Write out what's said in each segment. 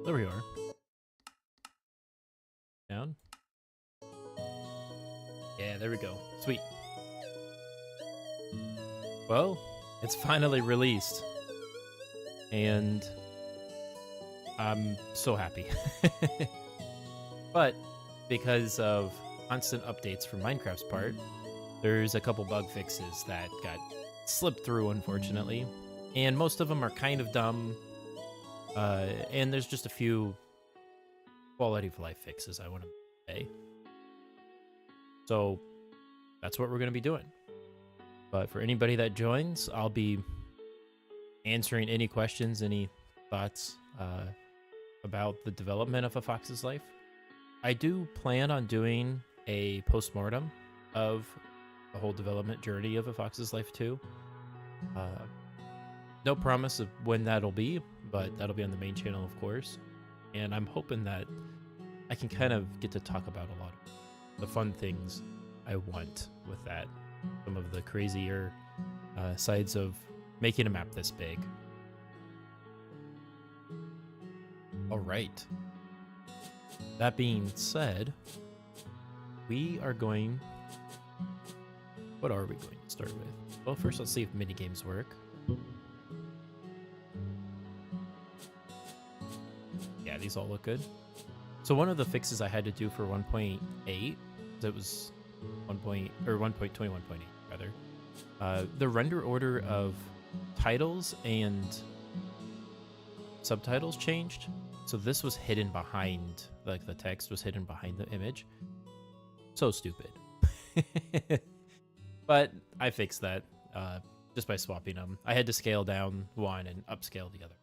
There we are. Down. Yeah, there we go. Sweet. Well, it's finally released. And I'm so happy. But because of constant updates from Minecraft's part, there's a couple bug fixes that got slipped through, unfortunately. And most of them are kind of dumb. And there's just a few quality of life fixes I want to say. So that's what we're going to be doing. But for anybody that joins, I'll be answering any questions, any thoughts about the development of A Fox's Life. I do plan on doing a postmortem of the whole development journey of A Fox's Life 2. No promise of when that'll be, but that'll be on the main channel, of course. And I'm hoping that I can kind of get to talk about a lot of the fun things I want with that. Some of the crazier sides of making a map this big. All right. That being said, we are going... What are we going to start with? Well, first let's see if minigames work. Yeah, these all look good. So one of the fixes I had to do for 1.8, that was 1.21.8 rather, the render order of titles and subtitles changed. So this was hidden behind, like the text was hidden behind the image. So stupid. But I fixed that just by swapping them. I had to scale down one and upscale the other.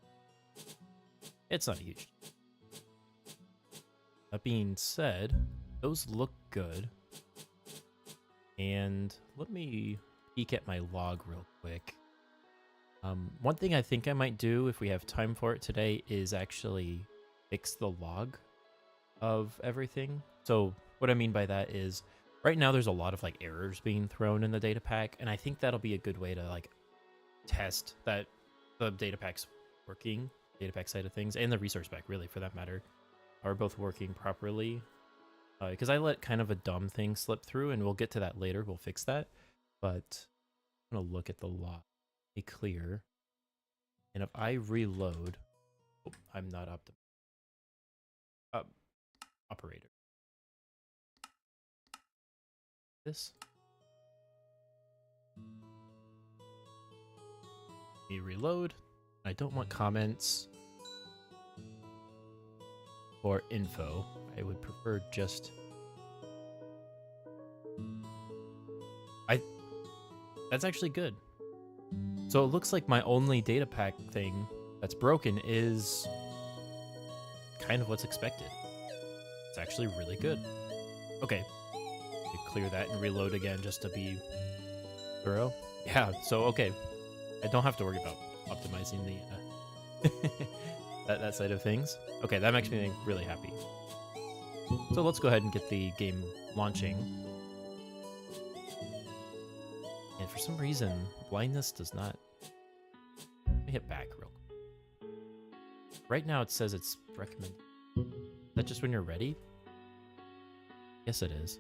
It's not huge. That being said, those look good. And let me peek at my log real quick. One thing I think I might do if we have time for it today is actually fix the log of everything. So what I mean by that is right now there's a lot of like errors being thrown in the data pack, and I think that'll be a good way to like test that the data pack's working, data pack side of things, and the resource pack really for that matter, are both working properly. Because I let kind of a dumb thing slip through, and we'll get to that later. We'll fix that. But I'm going to look at the log. Be clear. And if I reload... Oh, I'm not operator. This. Me reload. I don't want comments or info. I would prefer just... That's actually good. So it looks like my only data pack thing that's broken is kind of what's expected. It's actually really good. Okay. Clear that and reload again just to be thorough. Yeah, so okay. I don't have to worry about optimizing the that side of things. Okay, that makes me really happy. So let's go ahead and get the game launching. And for some reason, blindness does not... Let me hit back real quick. Right now it says it's recommended. Is that just when you're ready? Yes, it is.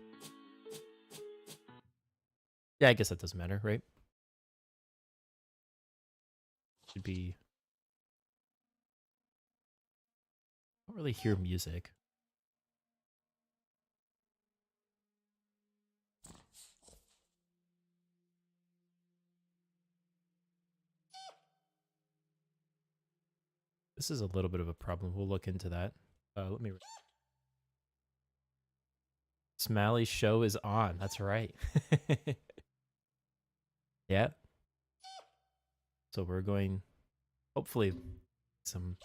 Yeah, I guess that doesn't matter, right? Should be... I don't really hear music. This is a little bit of a problem. We'll look into that. Let me... Smalley's show is on. That's right. Yeah. So we're going... Hopefully some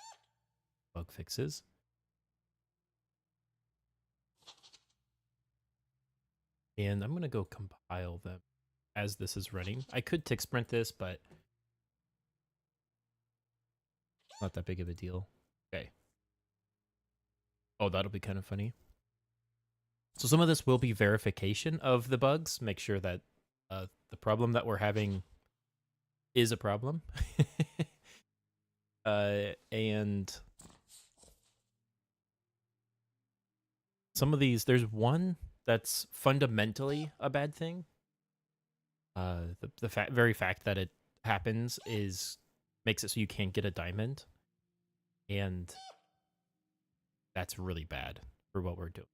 bug fixes. And I'm going to go compile them as this is running. I could tick sprint this, but not that big of a deal. Okay. Oh, that'll be kind of funny. So some of this will be verification of the bugs. Make sure that the problem that we're having is a problem. And some of these, there's one that's fundamentally a bad thing. The very fact that it happens makes it so you can't get a diamond, and that's really bad for what we're doing.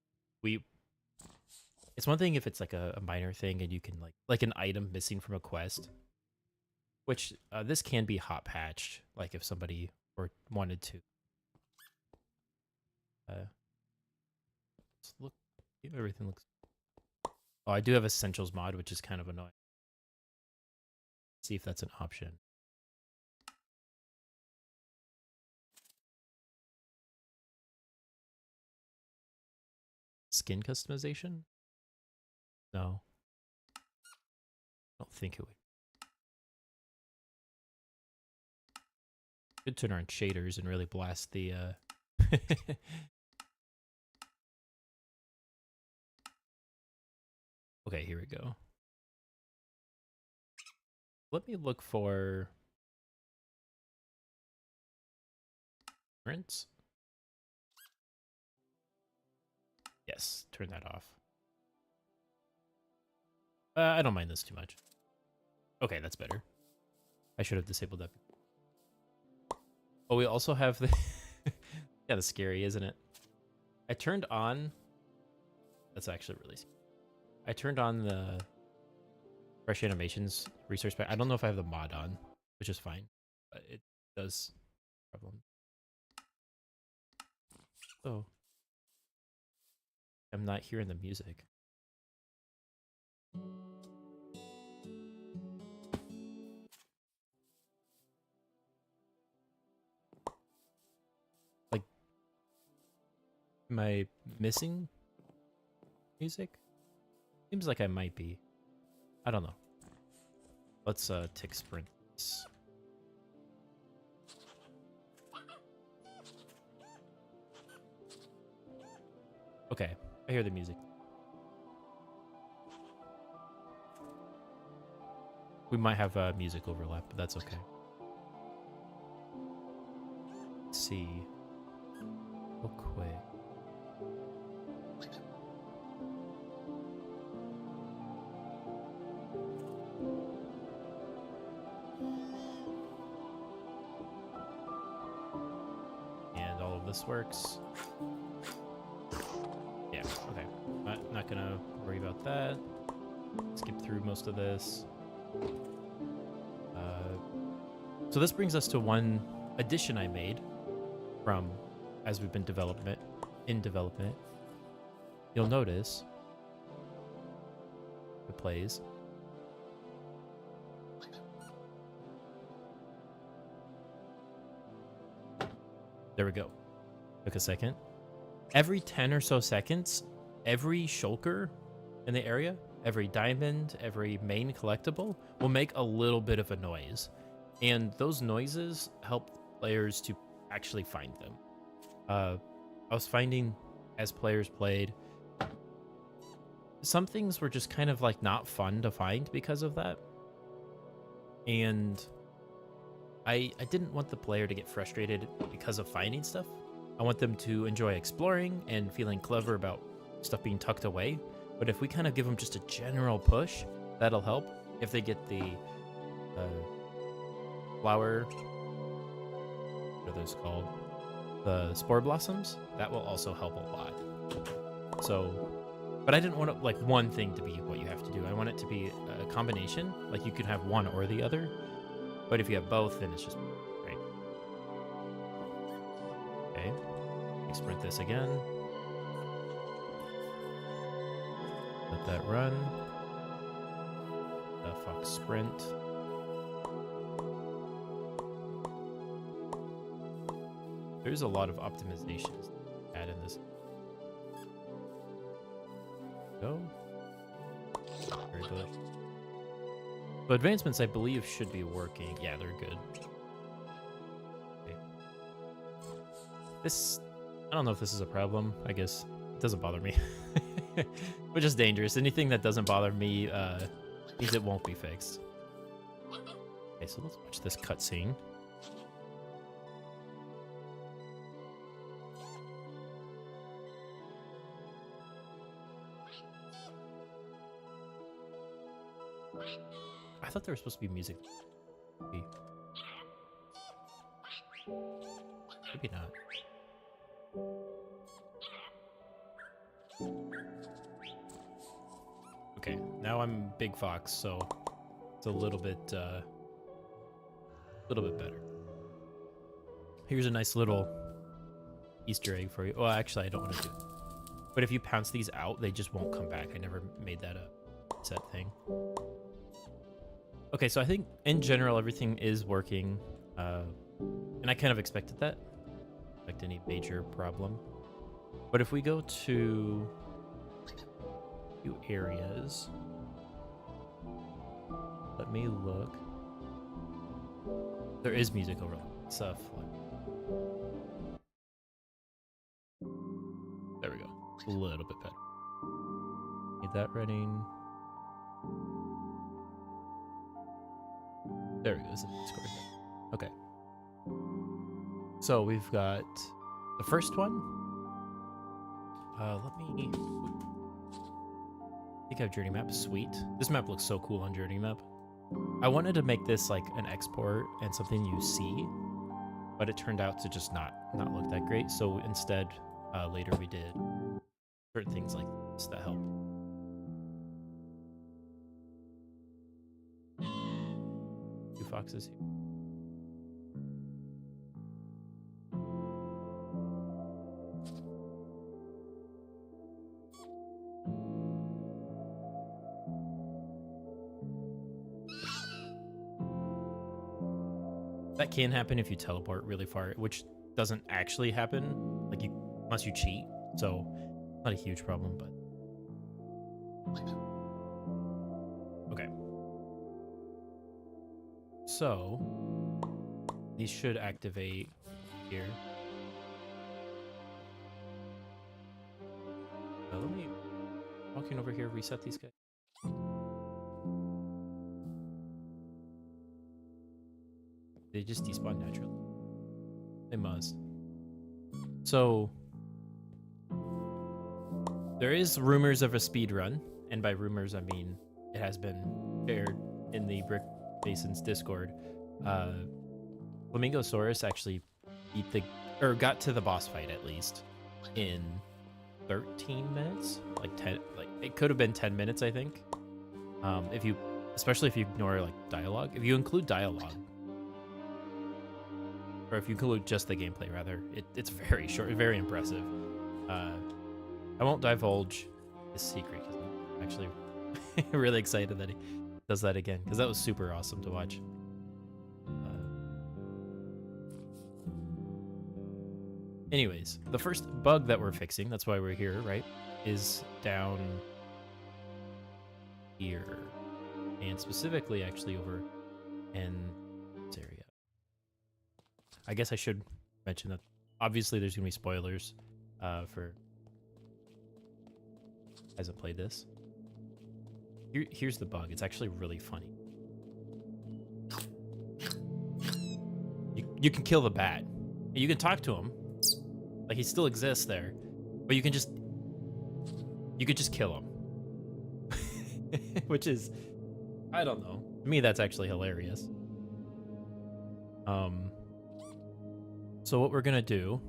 It's one thing if it's like a minor thing and you can like an item missing from a quest, which this can be hot patched, like if somebody wanted to. Let's look. Everything looks. Oh, I do have Essentials mod, which is kind of annoying. See if that's an option. Skin customization? No. I don't think it would. Could turn on shaders and really blast the Okay, here we go. Let me look for prints. Yes, turn that off. I don't mind this too much. Okay, that's better. I should have disabled that. Oh, we also have the... yeah, that's scary, isn't it? I turned on... That's actually really scary. I turned on the Fresh Animations resource pack. I don't know if I have the mod on, which is fine. But it does... problem. Oh. I'm not hearing the music. Like, am I missing music? Seems like I might be. I don't know. Let's tick sprint this. Okay, I hear the music. We might have music overlap, but that's okay. Let's see. Real quick. And all of this works. Yeah, okay. Not gonna worry about that. Skip through most of this. So this brings us to one addition I made from as we've been in development. You'll notice it plays. There we go. Took a second. Every 10 or so seconds, every shulker in the area, every diamond, every main collectible will make a little bit of a noise. And those noises help players to actually find them. I was finding as players played, some things were just kind of like not fun to find because of that. And I didn't want the player to get frustrated because of finding stuff. I want them to enjoy exploring and feeling clever about stuff being tucked away. But if we kind of give them just a general push, that'll help. If they get the flower, what are those called? The spore blossoms, that will also help a lot. So, but I didn't want like one thing to be what you have to do. I want it to be a combination. Like you could have one or the other. But if you have both, then it's just great. Okay, sprint this again. Let that run. The fox sprint. There's a lot of optimizations to add in this. Go. Very good. So advancements, I believe, should be working. Yeah, they're good. Okay. This, I don't know if this is a problem. I guess it doesn't bother me. Which is dangerous. Anything that doesn't bother me means it won't be fixed. Okay, so let's watch this cutscene. I thought there was supposed to be music. Maybe not. Okay, now I'm Big Fox, so it's a little bit better. Here's a nice little Easter egg for you. Well, actually, I don't want to do it. But if you pounce these out, they just won't come back. I never made that a set thing. Okay, so I think in general everything is working, and I kind of expected that. Expect any major problem. But if we go to a few areas, let me look. There is music overlay stuff. There we go. A little bit better. Need that running. There we go. This is Discord. Okay. So we've got the first one. Let me. I think I have Journey Map. Sweet. This map looks so cool on Journey Map. I wanted to make this like an export and something you see, but it turned out to just not look that great. So instead, later we did certain things like this that help. Two foxes here. That can happen if you teleport really far, which doesn't actually happen, like unless you cheat. So not a huge problem, but okay. So these should activate here. Let me walking over here, reset these guys. They just despawn naturally. They must. So there is rumors of a speed run, and by rumors I mean it has been shared in the Brick Basins Discord. Flamingosaurus actually got to the boss fight at least in 13 minutes, like 10. Like it could have been 10 minutes, I think. Especially if you ignore like dialogue. If you include dialogue. Or if you include just the gameplay, rather, it's very short, very impressive. I won't divulge his secret because I'm actually really excited that he does that again, because that was super awesome to watch. Anyways, the first bug that we're fixing, that's why we're here, right, is down here. And specifically, actually, over in this area. I guess I should mention that obviously there's gonna be spoilers for hasn't played this. Here's the bug. It's actually really funny. You can kill the bat. You can talk to him, like he still exists there, but you could just kill him, which is, I don't know. To me, that's actually hilarious. So what we're gonna do,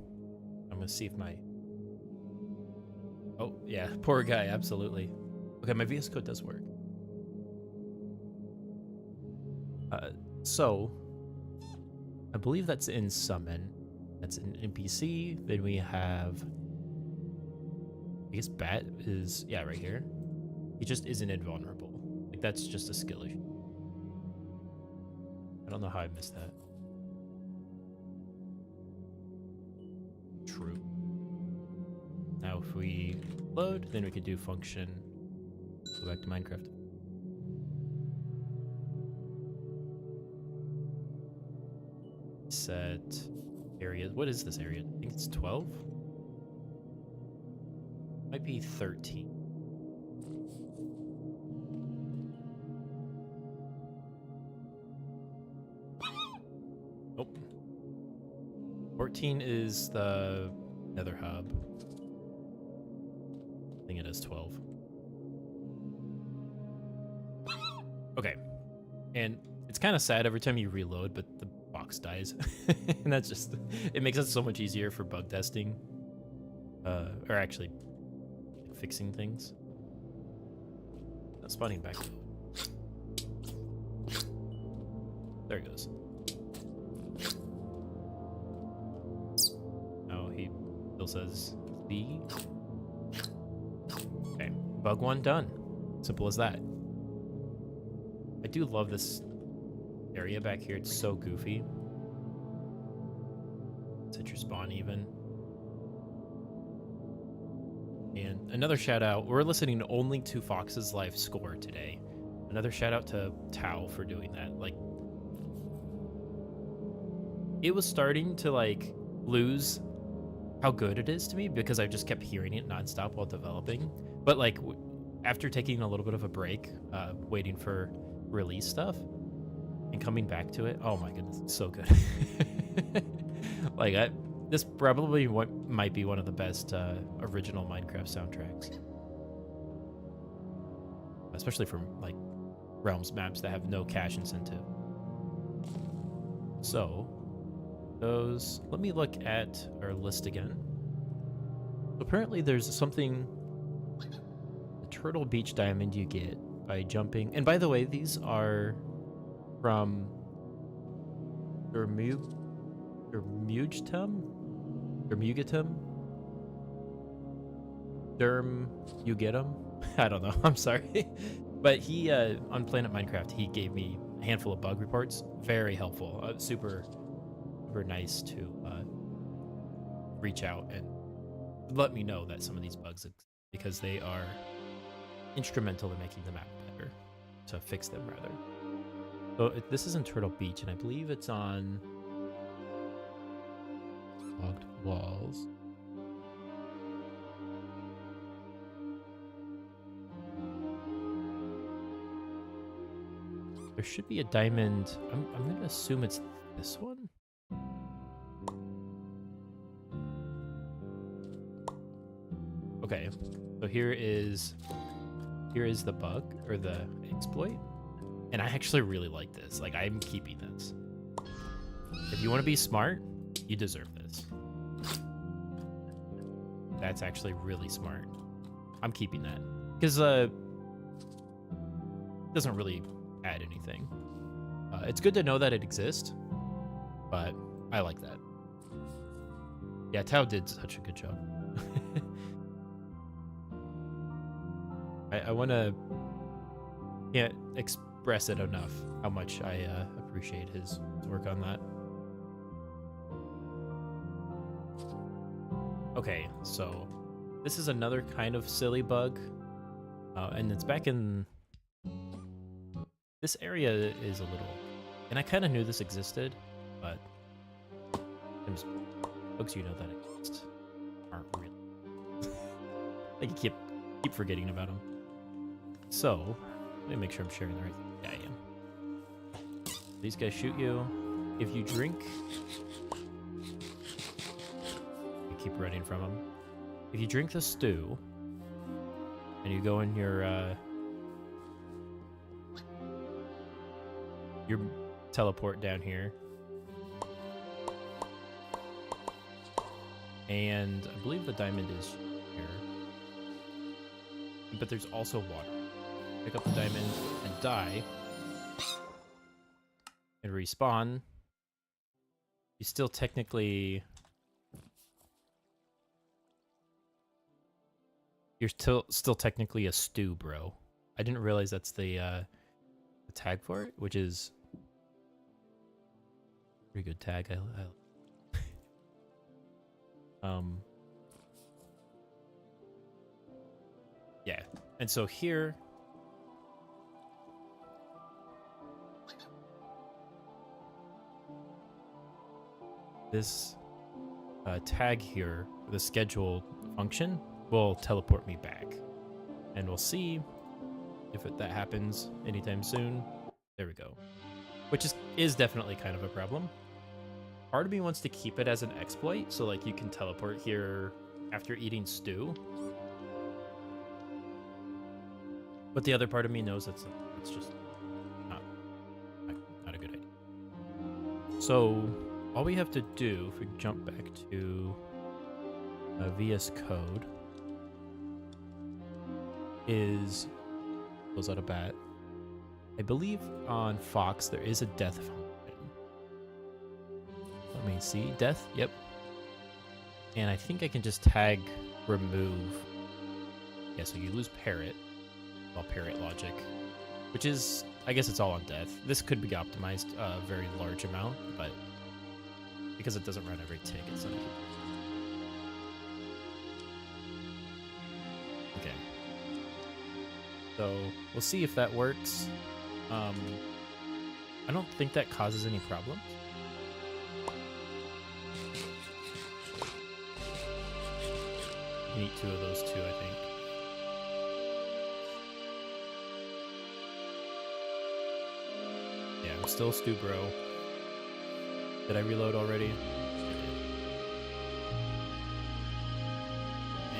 I'm gonna see if my, oh yeah, poor guy, absolutely. Okay, my VS Code does work. So I believe that's in Summon. That's an NPC. Then we have, I guess Bat is, yeah, right here. He just isn't invulnerable. Like that's just a skill issue. I don't know how I missed that. True. Now if we load, then we could do function. Go back to Minecraft. Set area. What is this area? I think it's 12. Might be 13. Oh. 14 is the Nether Hub. I think it is 12. Okay. And it's kind of sad every time you reload, but the box dies. And that's just, it makes it so much easier for bug testing. Or actually fixing things. Spawning back. There it goes. Oh, he still says B. Okay, bug one done. Simple as that. I do love this area back here. It's so goofy. It's at your spawn even. And another shout out. We're listening only to Fox's live score today. Another shout out to Tao for doing that. Like, it was starting to like lose how good it is to me because I just kept hearing it nonstop while developing. But like after taking a little bit of a break, waiting for release stuff and coming back to it, oh my goodness, it's so good. Like this probably might be one of the best original Minecraft soundtracks, especially from like Realms maps that have no cash incentive. So those, let me look at our list again. Apparently there's something, the Turtle Beach diamond you get by jumping. And by the way, these are from Dermugetum? I don't know. I'm sorry. But he, on Planet Minecraft, he gave me a handful of bug reports. Very helpful. Super nice to reach out and let me know that some of these bugs exist, because they are instrumental in making the map better, to fix them rather. So this is in Turtle Beach, and I believe it's on logged walls. There should be a diamond. I'm going to assume it's this one. Okay, so here is the bug, or the exploit, and I actually really like this. Like, I'm keeping this. If you want to be smart, you deserve this. That's actually really smart. I'm keeping that, because it doesn't really add anything. It's good to know that it exists, but I like that. Yeah, Tao did such a good job. Can't express it enough how much I appreciate his work on that. Okay, so this is another kind of silly bug, and it's back in this area is a little, and I kind of knew this existed, but there's bugs you know that exist aren't real. Like, you keep forgetting about them. So let me make sure I'm sharing the right thing. Yeah, I am. These guys shoot you if you drink. You keep running from them. If you drink the stew and you go in your teleport down here, and I believe the diamond is here, but there's also water. Pick up the diamond and die and respawn. You still technically, you're still technically a stew, bro. I didn't realize that's the tag for it, which is pretty good tag. Yeah, and so here, this tag here, the schedule function, will teleport me back, and we'll see if that happens anytime soon. There we go. Which is definitely kind of a problem. Part of me wants to keep it as an exploit, so like you can teleport here after eating stew. But the other part of me knows it's just So all we have to do, if we jump back to VS Code, is close out a bat. I believe on Fox there is a death function. Let me see. Death? Yep. And I think I can just tag remove. Yeah, so you lose parrot. Well, parrot logic. Which is, I guess it's all on death. This could be optimized a very large amount, but because it doesn't run every tick, it's not a Okay. So we'll see if that works. I don't think that causes any problems. You need 2 of those too, I think. Yeah, I'm still Stu Bro. Did I reload already? I did.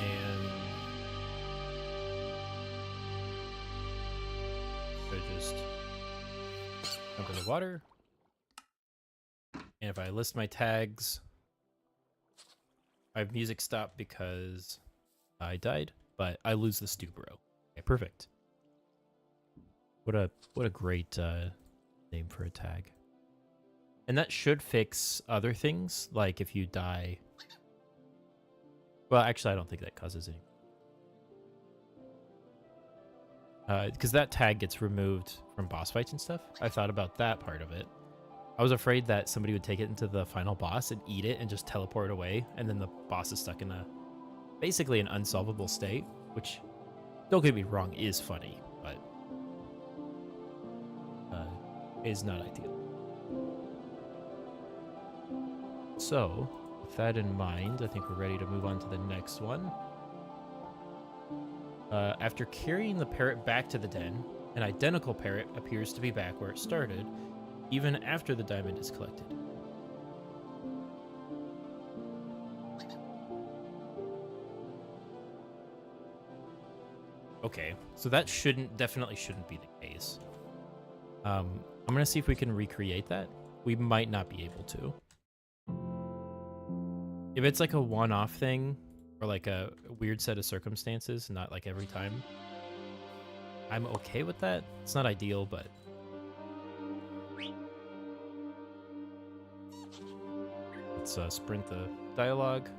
And I just jump in the water. And if I list my tags, I have music stop because I died, but I lose the Stu Bro. Okay, perfect. What a great name for a tag. And that should fix other things, like if you die. Well, actually, I don't think that causes any. Because that tag gets removed from boss fights and stuff. I thought about that part of it. I was afraid that somebody would take it into the final boss and eat it and just teleport away, and then the boss is stuck in basically an unsolvable state, which, don't get me wrong, is funny, but is not ideal. So, with that in mind, I think we're ready to move on to the next one. After carrying the parrot back to the den, an identical parrot appears to be back where it started, even after the diamond is collected. Okay, so that definitely shouldn't be the case. I'm gonna see if we can recreate that. We might not be able to. If it's like a one-off thing, or like a weird set of circumstances, not like every time, I'm okay with that. It's not ideal, but let's sprint the dialogue.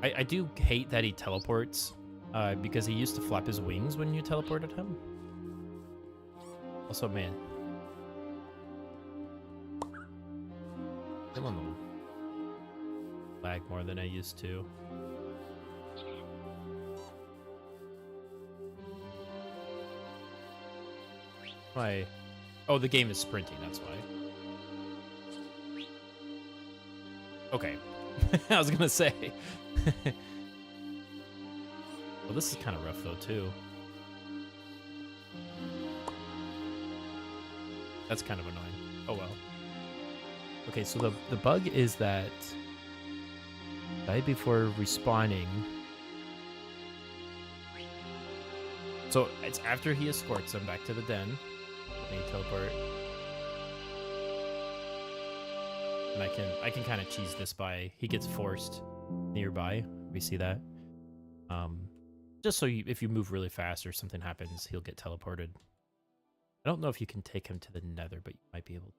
I do hate that he teleports, because he used to flap his wings when you teleported him. Also, man, I'm on the lag more than I used to. Why? Oh, the game is sprinting, that's why. Okay. I was gonna say. Well, this is kind of rough though, too. That's kind of annoying. Oh well. Okay, so the bug is that died before respawning. So it's after he escorts him back to the den. Let me teleport. And I can kind of cheese this by he gets forced nearby. We see that. Just so if you move really fast or something happens, he'll get teleported. I don't know if you can take him to the nether, but you might be able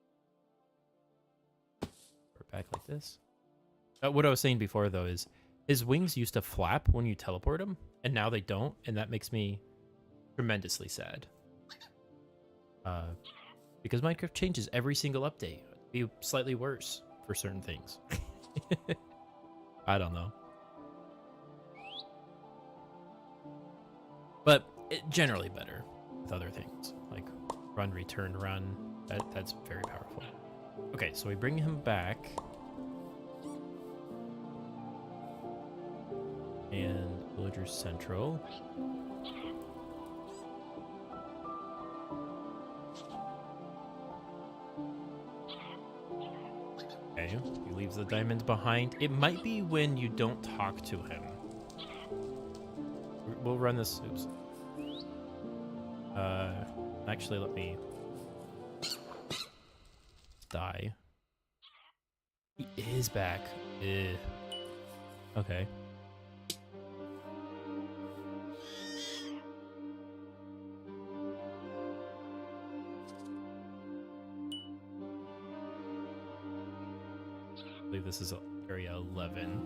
to. Or back like this. What I was saying before, though, is his wings used to flap when you teleport him, and now they don't, and that makes me tremendously sad. Because Minecraft changes every single update. It'd be slightly worse for certain things. I don't know. But generally better with other things, like run, return, run. That's very powerful. Okay, so we bring him back. And Villager Central. Okay, he leaves the diamond behind. It might be when you don't talk to him. We'll run this. Oops. Actually, let me die. He is back. Ugh. Okay. I believe this is area 11.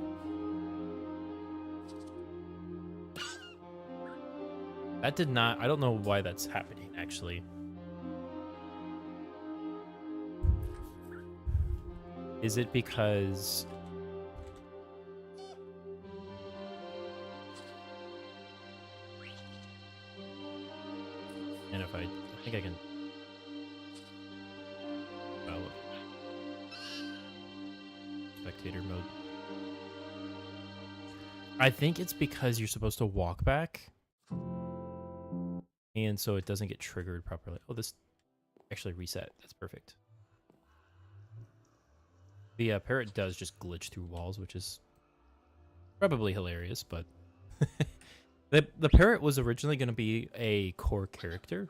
That did not... I don't know why that's happening, actually. Is it because... And if I think I can... Oh. Spectator mode. I think it's because you're supposed to walk back. And so it doesn't get triggered properly. Oh, this actually reset. That's perfect. The parrot does just glitch through walls, which is probably hilarious, but... The parrot was originally going to be a core character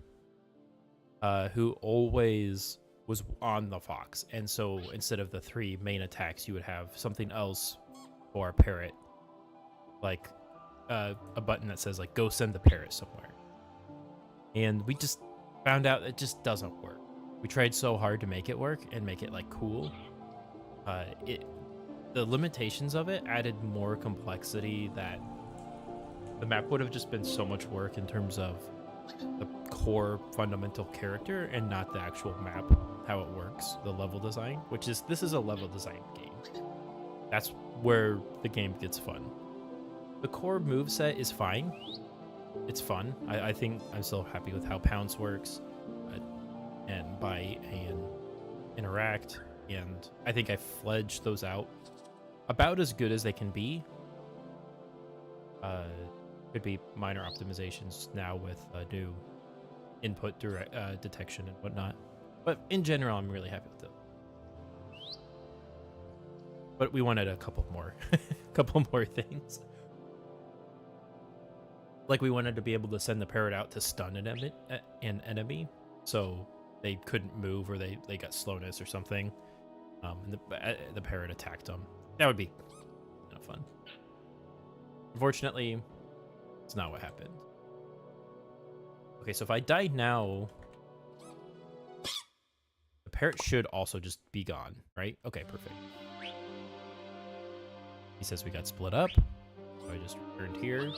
who always was on the fox. And so instead of the 3 main attacks, you would have something else for a parrot. Like a button that says, like, go send the parrot somewhere. And we just found out it just doesn't work. We tried so hard to make it work and make it, like, cool. The limitations of it added more complexity that the map would have just been so much work in terms of the core fundamental character and not the actual map, how it works, the level design, which is, this is a level design game. That's where the game gets fun. The core moveset is fine. It's fun. I think I'm still happy with how Pounce works and Bite and Interact. And I think I fledged those out about as good as they can be. Could be minor optimizations now with new input detection and whatnot. But in general, I'm really happy with them. But we wanted a couple more, things. Like we wanted to be able to send the parrot out to stun an enemy, so they couldn't move or they got slowness or something. And the parrot attacked them. That would be fun. Unfortunately, it's not what happened. Okay, so if I die now, the parrot should also just be gone, right? Okay, perfect. He says we got split up. So I just returned here.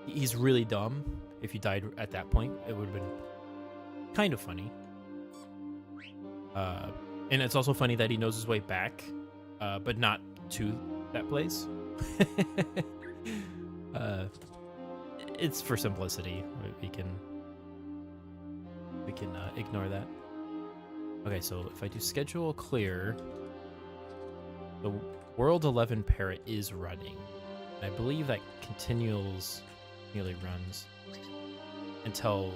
He's really dumb. If you died at that point, it would have been kind of funny. And it's also funny that he knows his way back, but not to that place. It's for simplicity. We can ignore that. Okay, so if I do schedule clear, the World 11 parrot is running. And I believe that continually runs until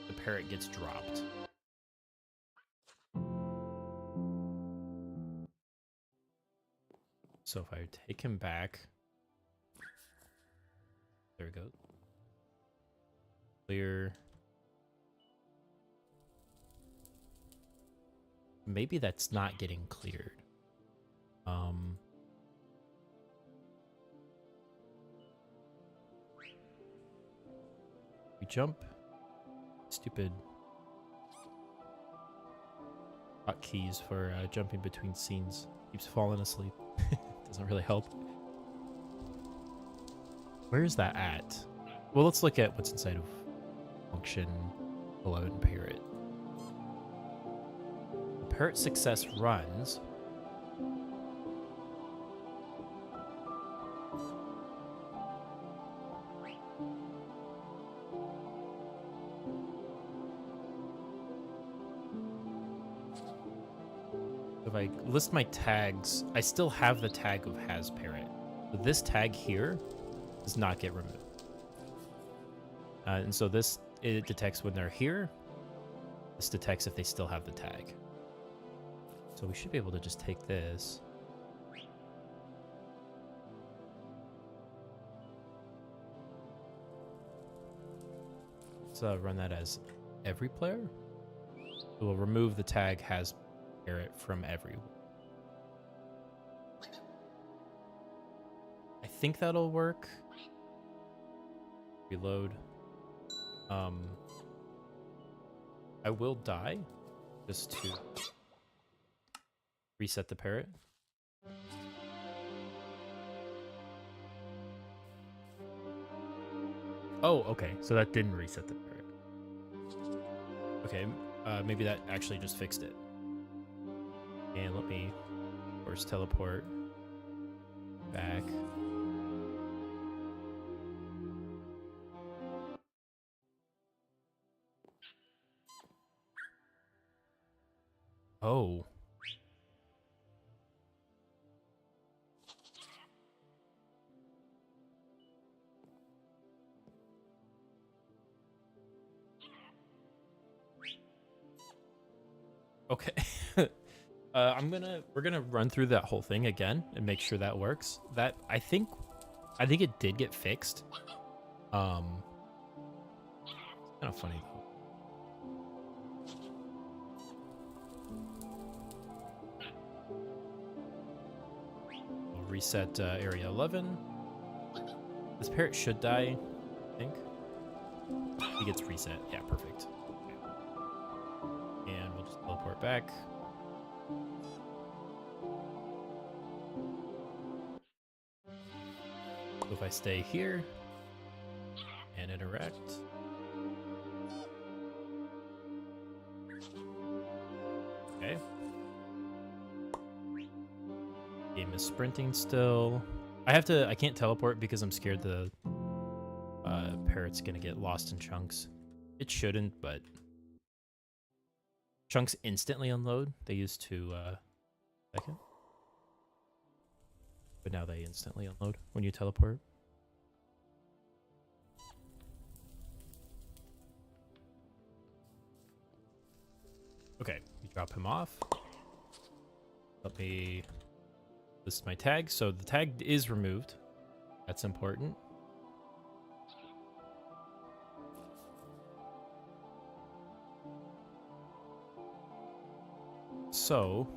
the parrot gets dropped. So if I take him back, there we go. Clear. Maybe that's not getting cleared. We jump. Stupid hotkeys for jumping between scenes. Keeps falling asleep. Doesn't really help. Where is that at? Well, let's look at what's inside of function 11 parrot. The parrot success runs. If I list my tags, I still have the tag of has parrot. So this tag here does not get removed. And so it detects when they're here. This detects if they still have the tag. So we should be able to just take this. Let's run that as every player. It will remove the tag has parrot from everyone. I think that'll work. Reload. I will die just to reset the parrot. Oh, okay. So that didn't reset the parrot. Okay, maybe that actually just fixed it. And let me, of course, teleport back. Oh. Okay. We're gonna run through that whole thing again and make sure that works. That I think it did get fixed. It's kind of funny though. We'll reset area 11. This parrot should die, I think. He gets reset. Yeah, perfect. Okay. And we'll just teleport back. So if I stay here and interact. Okay. Game is sprinting still. I can't teleport because I'm scared the parrot's gonna get lost in chunks. It shouldn't, but chunks instantly unload. They used to second. But now they instantly unload when you teleport. Okay, we drop him off. Let me list my tag. So the tag is removed. That's important. So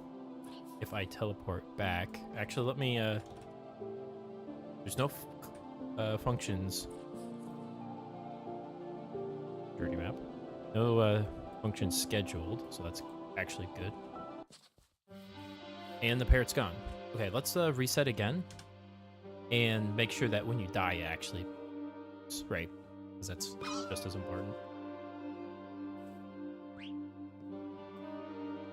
if I teleport back, actually let me there's no functions. Dirty map. No functions scheduled, so that's actually good. And the parrot's gone. Okay, let's reset again and make sure that when you die, it actually right, because that's just as important.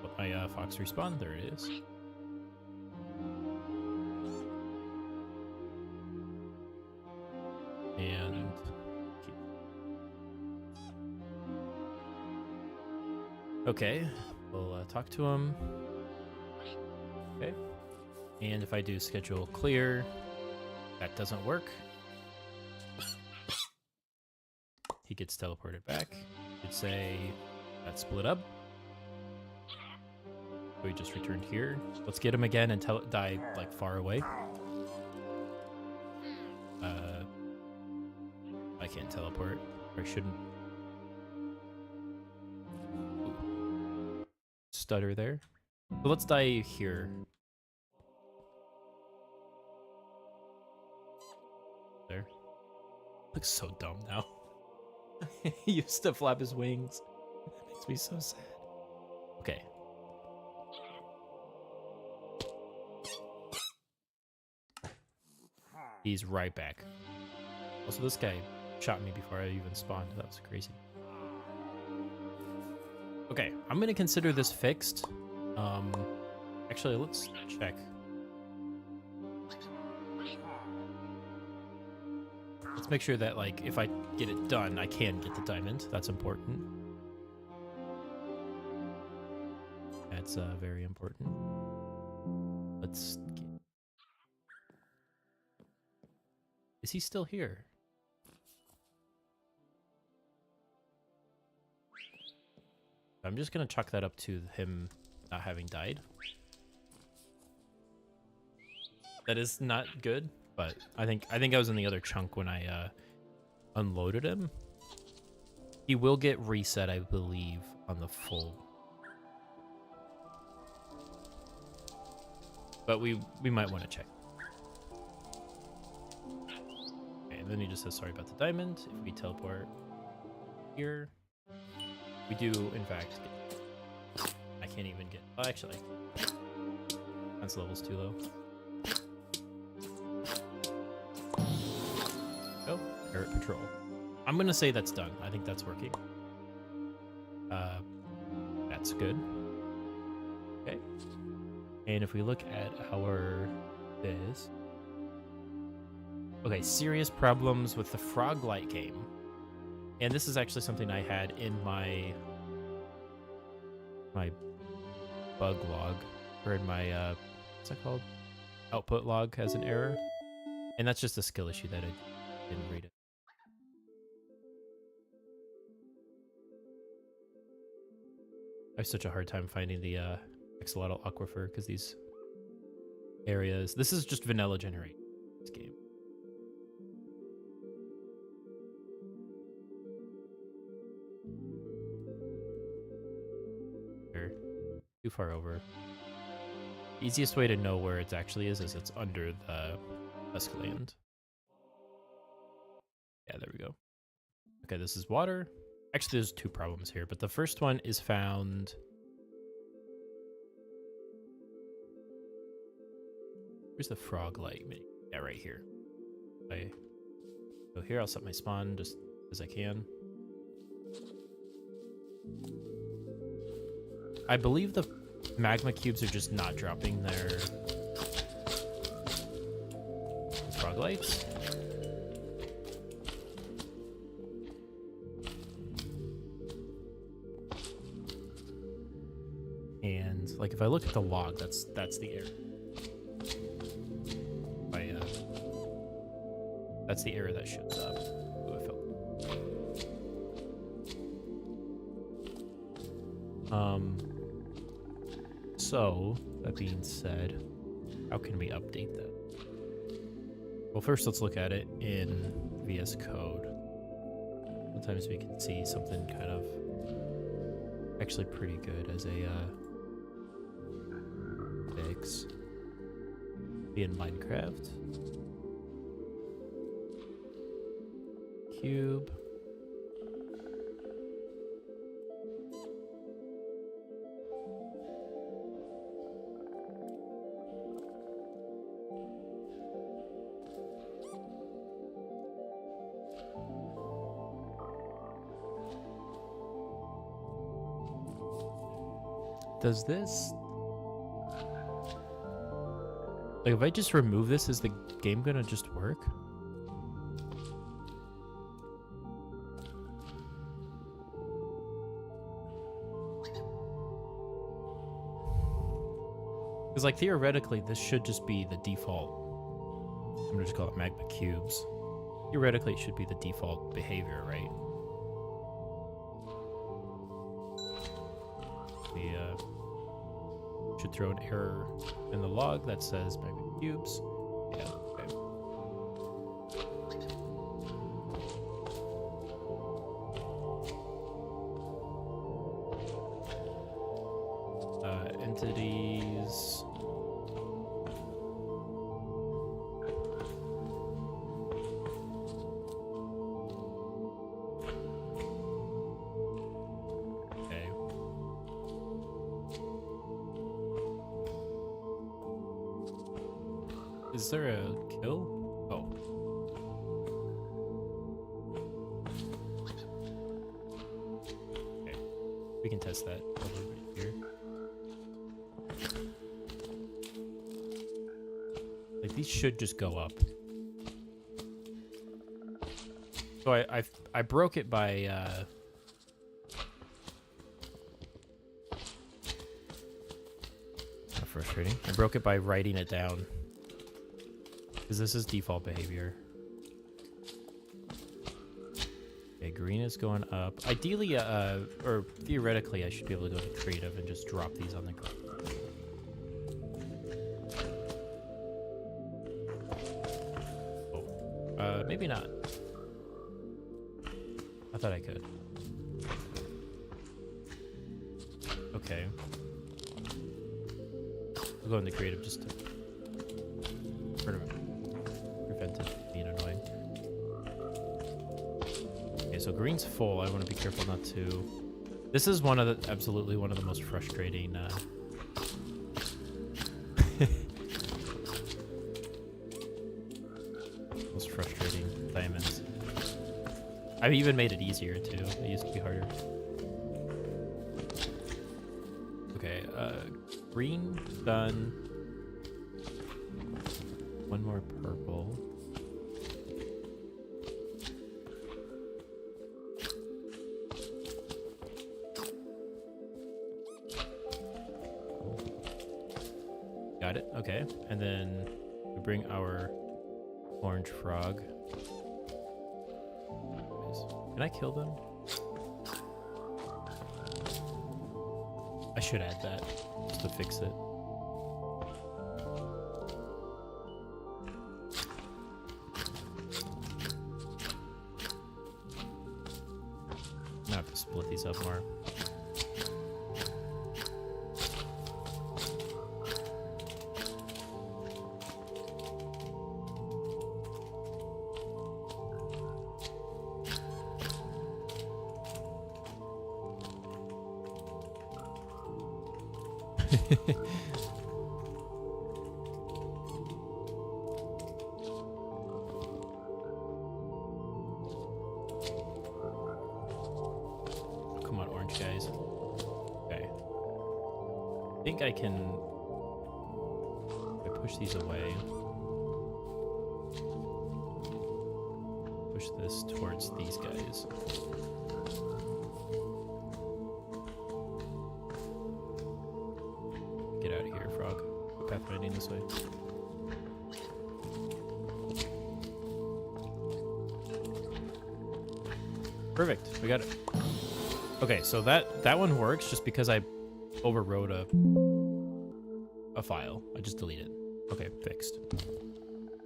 Let my fox respawn. There it is. And okay, we'll talk to him. Okay, and if I do schedule clear, that doesn't work. He gets teleported back. Should say that split up. We just returned here. Let's get him again and die like far away. I can't teleport. Or I shouldn't. Ooh. Stutter there. So let's die here. There. Looks so dumb now. He used to flap his wings. That makes me so sad. Okay. He's right back. Also, this guy shot me before I even spawned. That was crazy. Okay, I'm gonna consider this fixed. Actually, let's check. Let's make sure that, like, if I get it done, I can get the diamond. That's important. That's very important. Let's get... Is he still here? I'm just gonna chalk that up to him not having died. That is not good, but I think I was in the other chunk when I unloaded him. He will get reset, I believe, on the full but we might want to check. Okay, and then he just says sorry about the diamond. If we teleport here, we do in fact get, I can't even get, oh, actually that's level's too low. Oh, Parrot Patrol. I'm gonna say that's done. I think that's working. That's good. Okay. And if we look at our this, okay, serious problems with the frog light game. And this is actually something I had in my bug log, or in my what's that called? Output log has an error. And that's just a skill issue that I didn't read it. I have such a hard time finding the axolotl aquifer because these areas. This is just vanilla generate this game. They're too far over. Easiest way to know where it actually is it's under the Escaland. Yeah, there we go. Okay, this is water. Actually, there's two problems here, but the first one is found... Where's the frog light? Yeah, right here. Okay. So here, I'll set my spawn just as I can. I believe the magma cubes are just not dropping their frog lights. And like if I look at the log, that's the error. That's the error that shows up. Ooh, I felt. So that being said, how can we update that? Well, first let's look at it in VS Code. Sometimes we can see something kind of actually pretty good as a fix. Be in Minecraft. Cube. Does this... Like, if I just remove this, is the game gonna just work? Because, like, theoretically, this should just be the default. I'm gonna just call it magma cubes. Theoretically, it should be the default behavior, right? We should throw an error in the log that says magma cubes. Yeah, okay. Entities. Okay. Is there a kill? Oh. Okay. We can test that a little bit here. Like, these should just go up. So I broke it by how frustrating. I broke it by writing it down. Because this is default behavior. Okay, green is going up. Ideally, or theoretically, I should be able to go to creative and just drop these on the ground. Oh. Maybe not. I thought I could. Okay. We'll go into creative just to so green's full. I want to be careful not to... This is absolutely one of the most frustrating... most frustrating diamonds. I've even made it easier too. It used to be harder. Okay, green done. One more purple. Got it. Okay, and then we bring our orange frog. Can I kill them? I should add that just to fix it. I'm gonna have to split these up more. Come on, orange guys. Okay. I think I can... If I push these away. Push this towards these guys. Get out of here, frog. Pathfinding this way. Perfect. We got it. Okay, so that one works just because I overwrote a file. I just deleted it. Okay, fixed.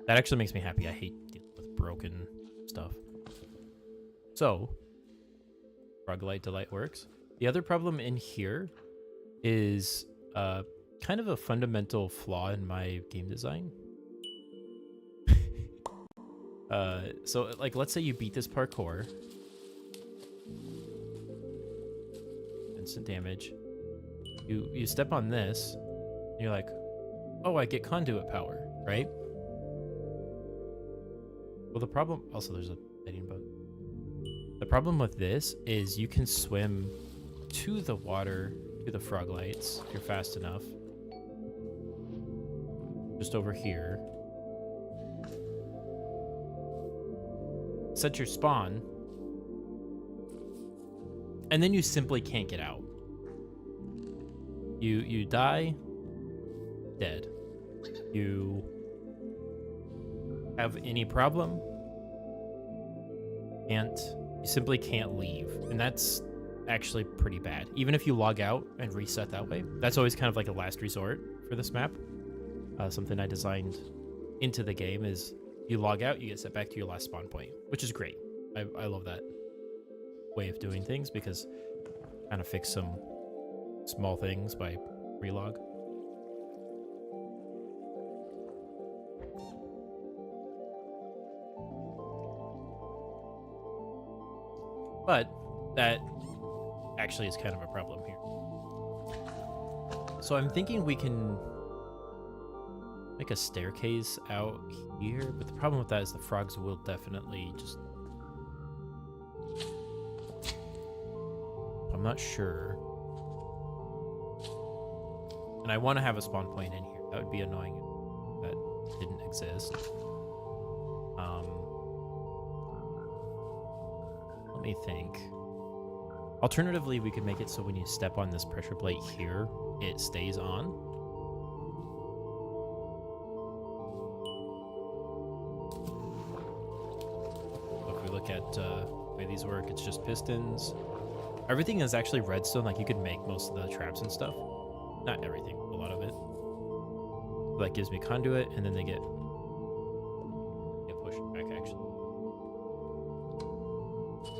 That actually makes me happy. I hate dealing with broken stuff. So, Frog-Light Delight works. The other problem in here is kind of a fundamental flaw in my game design. So, like, let's say you beat this parkour. Instant damage. You step on this, and you're like, oh, I get conduit power, right? Well, the problem... Also, there's a lightning bug. The problem with this is you can swim to the water, to the frog lights, if you're fast enough. Just over here. Set your spawn. And then you simply can't get out. You die, dead. You have any problem, and you simply can't leave. And that's actually pretty bad. Even if you log out and reset that way, that's always kind of like a last resort for this map. Something I designed into the game is you log out, you get set back to your last spawn point, which is great. I love that way of doing things because kind of fix some small things by relog. But that actually is kind of a problem here. So I'm thinking we can make a staircase out here, but the problem with that is the frogs will definitely just... I'm not sure. And I want to have a spawn point in here. That would be annoying if that didn't exist. Let me think. Alternatively, we could make it so when you step on this pressure plate here, it stays on. So if we look at the way these work, it's just pistons. Everything is actually redstone, like you could make most of the traps and stuff. Not everything, a lot of it. So that gives me conduit, and then they get pushed back, actually.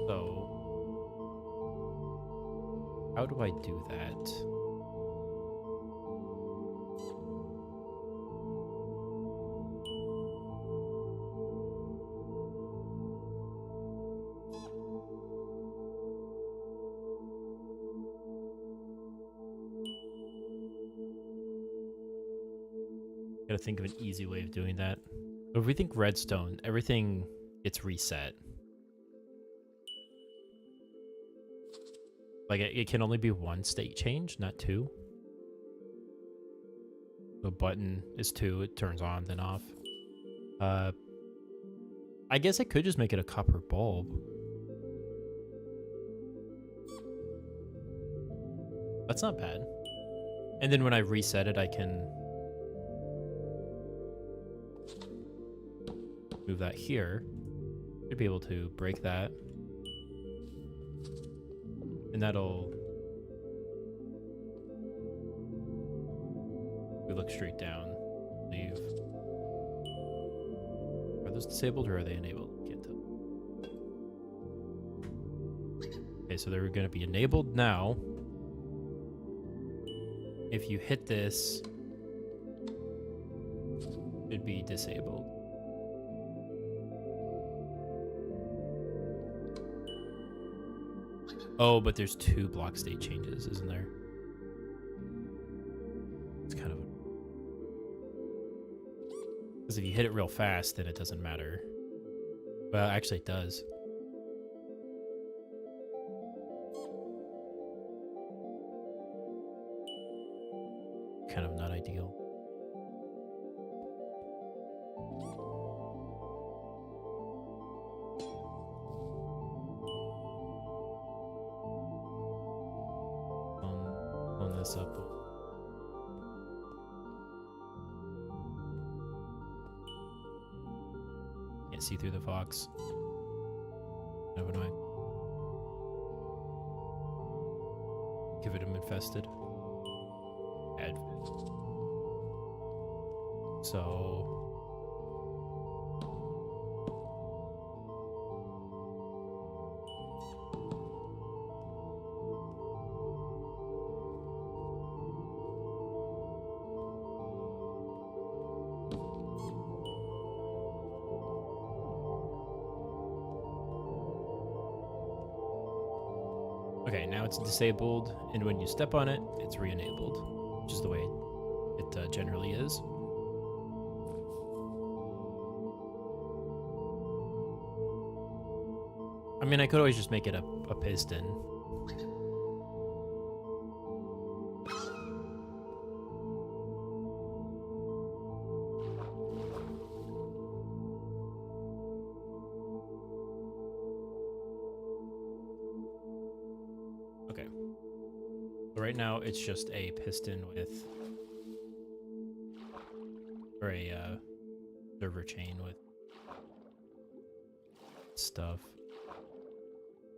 So, how do I do that? Gotta think of an easy way of doing that. But if we think redstone, everything gets reset. Like, it can only be one state change, not two. The button is 2, it turns on, then off. I guess I could just make it a copper bulb. That's not bad. And then when I reset it, I can move that here. Should be able to break that. And that'll... we look straight down. Leave. Are those disabled or are they enabled? Can't tell. Okay, so they're going to be enabled now. If you hit this, it should be disabled. Oh, but there's 2 block state changes, isn't there? It's kind of... because if you hit it real fast, then it doesn't matter. Well, actually it does. Kind of not ideal. Clone this up. Can't see through the fox. Kind of annoying. Give it him infested. Add. So okay, now it's disabled, and when you step on it, it's re-enabled, which is the way it generally is. I mean, I could always just make it a piston. Okay. So right now, it's just a piston with... or a server chain with stuff.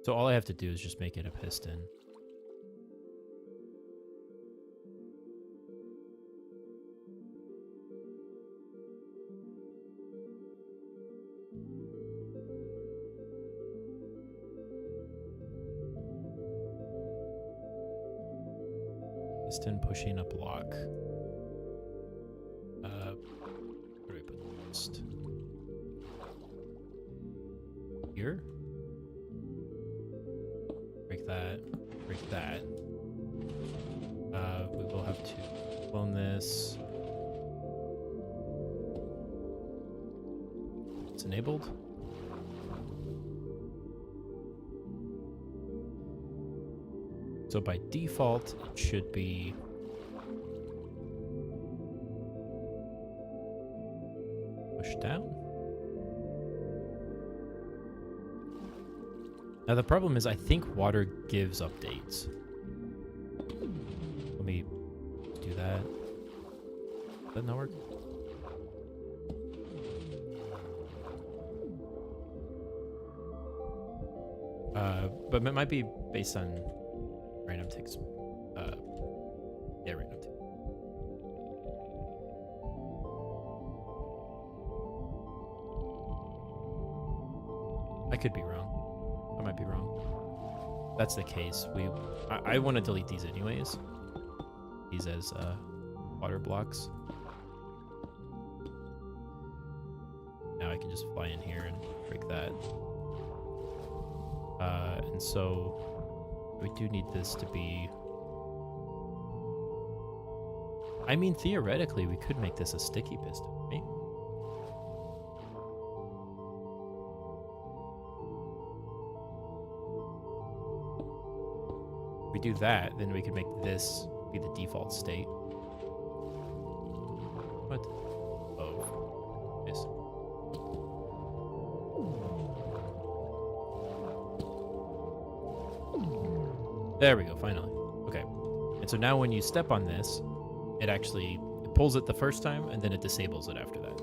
So all I have to do is just make it a piston. Piston pushing a block. Where do I put this? Here? Break that. Break that. We will have to clone this. It's enabled. So by default, it should be pushed down. Now the problem is I think water gives updates. Let me do that. Does that not work? But it might be based on random ticks. Yeah, random tick. I could be wrong. I might be wrong. If that's the case. I want to delete these anyways. These as water blocks. Now I can just fly in here and break that. And so we do need this to be I mean, theoretically, we could make this a sticky piston, right? If we do that, then we could make this be the default state. What? Oh. Yes. There we go, finally. Okay. And so now when you step on this, it actually pulls it the first time, and then it disables it after that.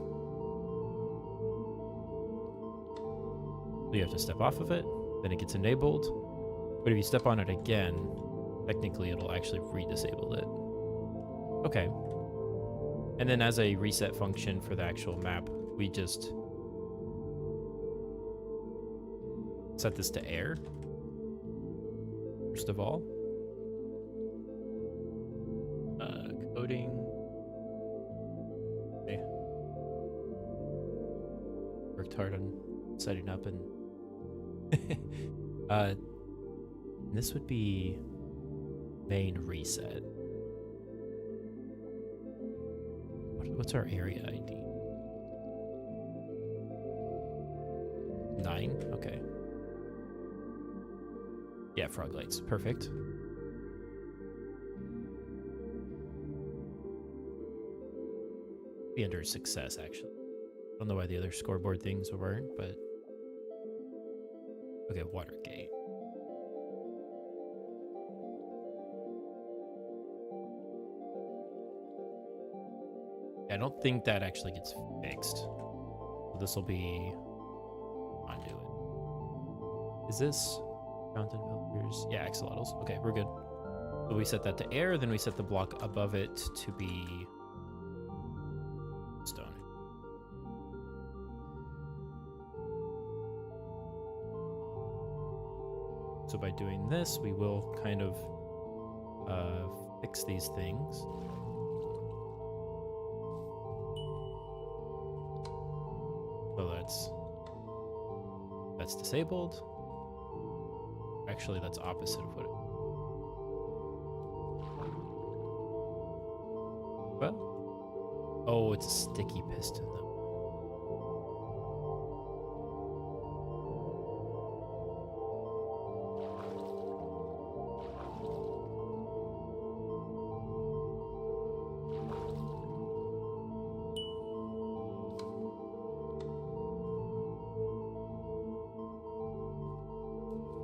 So you have to step off of it, then it gets enabled. But if you step on it again, technically it'll actually re-disable it. Okay. And then as a reset function for the actual map, we just set this to air. First of all. Coding. Okay. Worked hard on setting up and this would be main reset. What's our area ID? 9? Okay. Yeah, frog lights. Perfect. Be under success, actually. I don't know why the other scoreboard things weren't, but... Okay, Watergate. I don't think that actually gets fixed. So this will be conduit. Is this fountain filters? Yeah, axolotls. Okay, we're good. So we set that to air, then we set the block above it to be stone. So by doing this, we will kind of fix these things. So that's disabled. Actually, that's opposite of what it... Well, oh, it's a sticky piston though.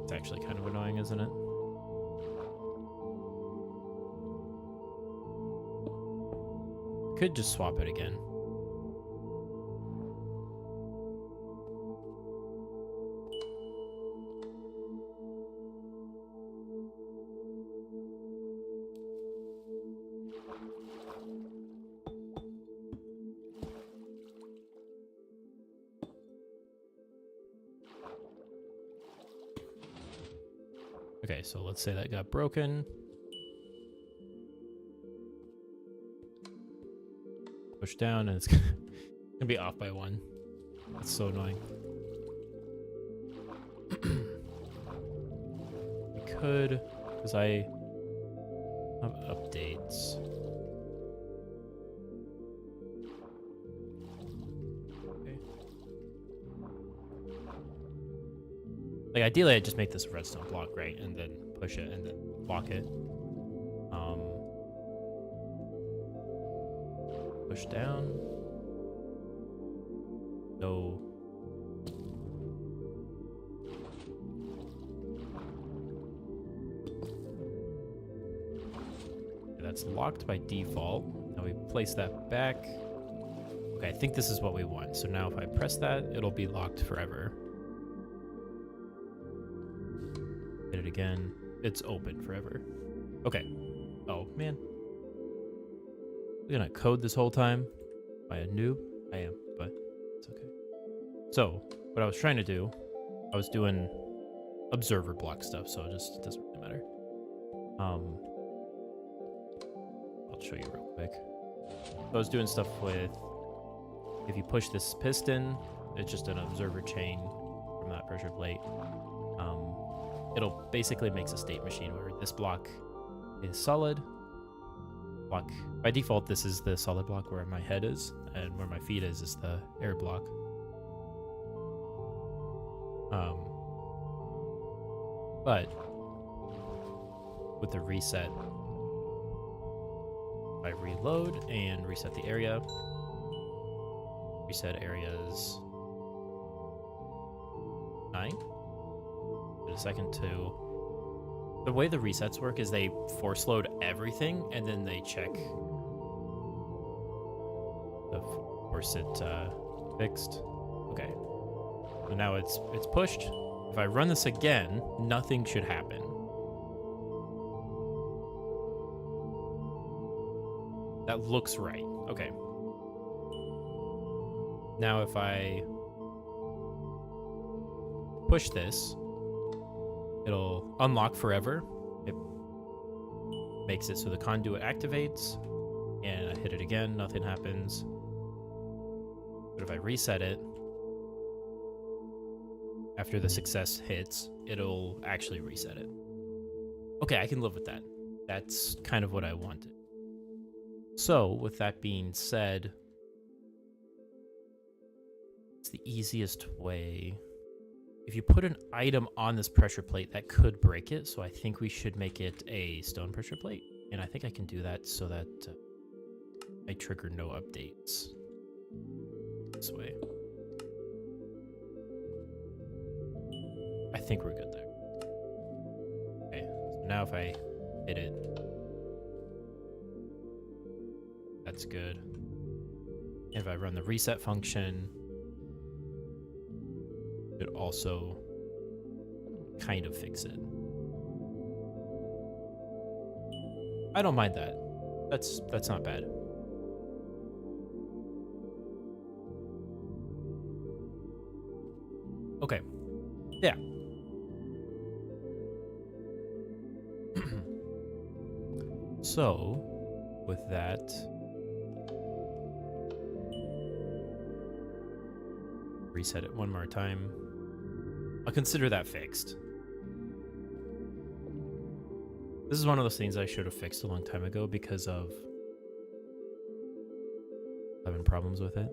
It's actually kind of annoying, isn't it? Could just swap it again. Okay, so let's say that got broken. Push down and it's gonna be off by 1. That's so annoying. We could, because I have updates. Okay. Like ideally I'd just make this a redstone block, right? And then push it and then lock it. Push down. No. Okay, that's locked by default. Now we place that back. Okay, I think this is what we want. So now if I press that, it'll be locked forever. Hit it again. It's open forever. Okay. Oh, man. We're gonna code this whole time by a noob. I am, but it's okay. So what I was trying to do, I was doing observer block stuff, so it just doesn't really matter. I'll show you real quick. So I was doing stuff with, if you push this piston, it's just an observer chain from that pressure plate. It'll basically makes a state machine where this block is solid. block. By default, this is the solid block where my head is, and where my feet is the air block. But with the reset, I reload and reset the area. Reset areas 9. Wait a second to. The way the resets work is they force load everything and then they check the force it fixed. Okay. So now it's pushed. If I run this again, nothing should happen. That looks right. Okay. Now if I push this, it'll unlock forever. It makes it so the conduit activates, and I hit it again, nothing happens. But if I reset it, after the success hits, it'll actually reset it. Okay, I can live with that. That's kind of what I wanted. So, with that being said, it's the easiest way. If you put an item on this pressure plate, that could break it, so I think we should make it a stone pressure plate. And I think I can do that so that I trigger no updates this way. I think we're good there. Okay, so now if I hit it, that's good. And if I run the reset function, it also kind of fix it. I don't mind that. That's not bad. Okay. Yeah. So, with that, reset it one more time. I'll consider that fixed. This is one of those things I should have fixed a long time ago because of having problems with it.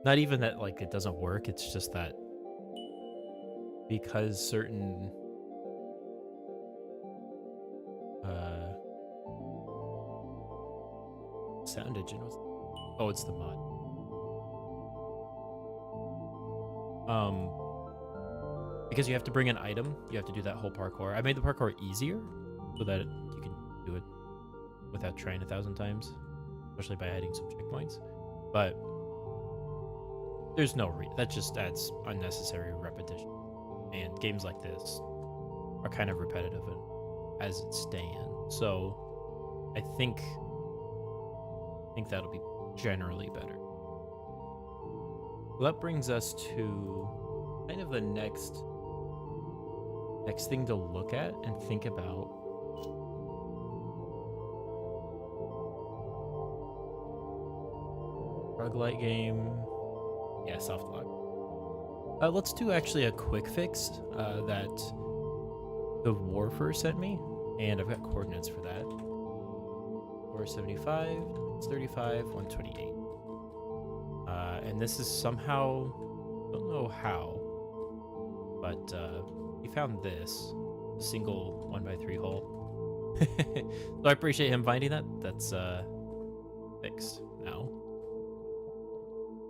Not even that like it doesn't work, it's just that because certain sound engine was, oh, it's the mod. Because you have to bring an item, you have to do that whole parkour. I made the parkour easier so that you can do it without trying 1,000 times, especially by adding some checkpoints. But there's no that just adds unnecessary repetition. And games like this are kind of repetitive as it stands. So I think that'll be generally better. Well, that brings us to kind of the next thing to look at and think about. Roguelite game. Yeah, soft lock. Let's do actually a quick fix that the Warfer sent me, and I've got coordinates for that. 475, 35, 128. And this is somehow, don't know how, but he found this single 1x3 hole. So I appreciate him finding that. That's fixed now.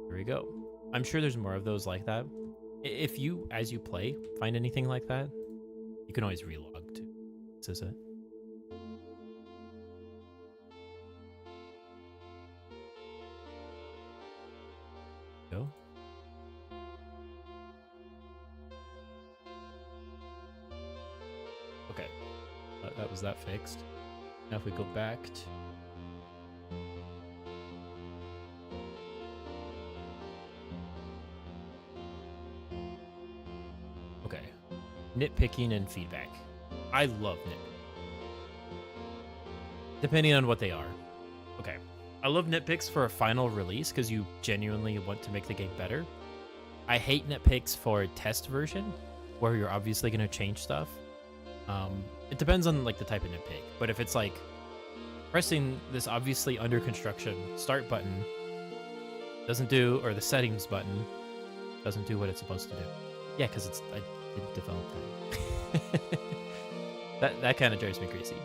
Here we go. I'm sure there's more of those like that. If you, as you play, find anything like that, you can always relog too. This is it. Go. Okay, that was that fixed. Now if we go back to nitpicking and feedback. I love nitpicking. Depending on what they are. Okay. I love nitpicks for a final release because you genuinely want to make the game better. I hate nitpicks for a test version where you're obviously going to change stuff. It depends on like the type of nitpick. But if it's like pressing this obviously under construction start button doesn't do, or the settings button doesn't do what it's supposed to do. Yeah, because I didn't develop that. that kind of drives me crazy.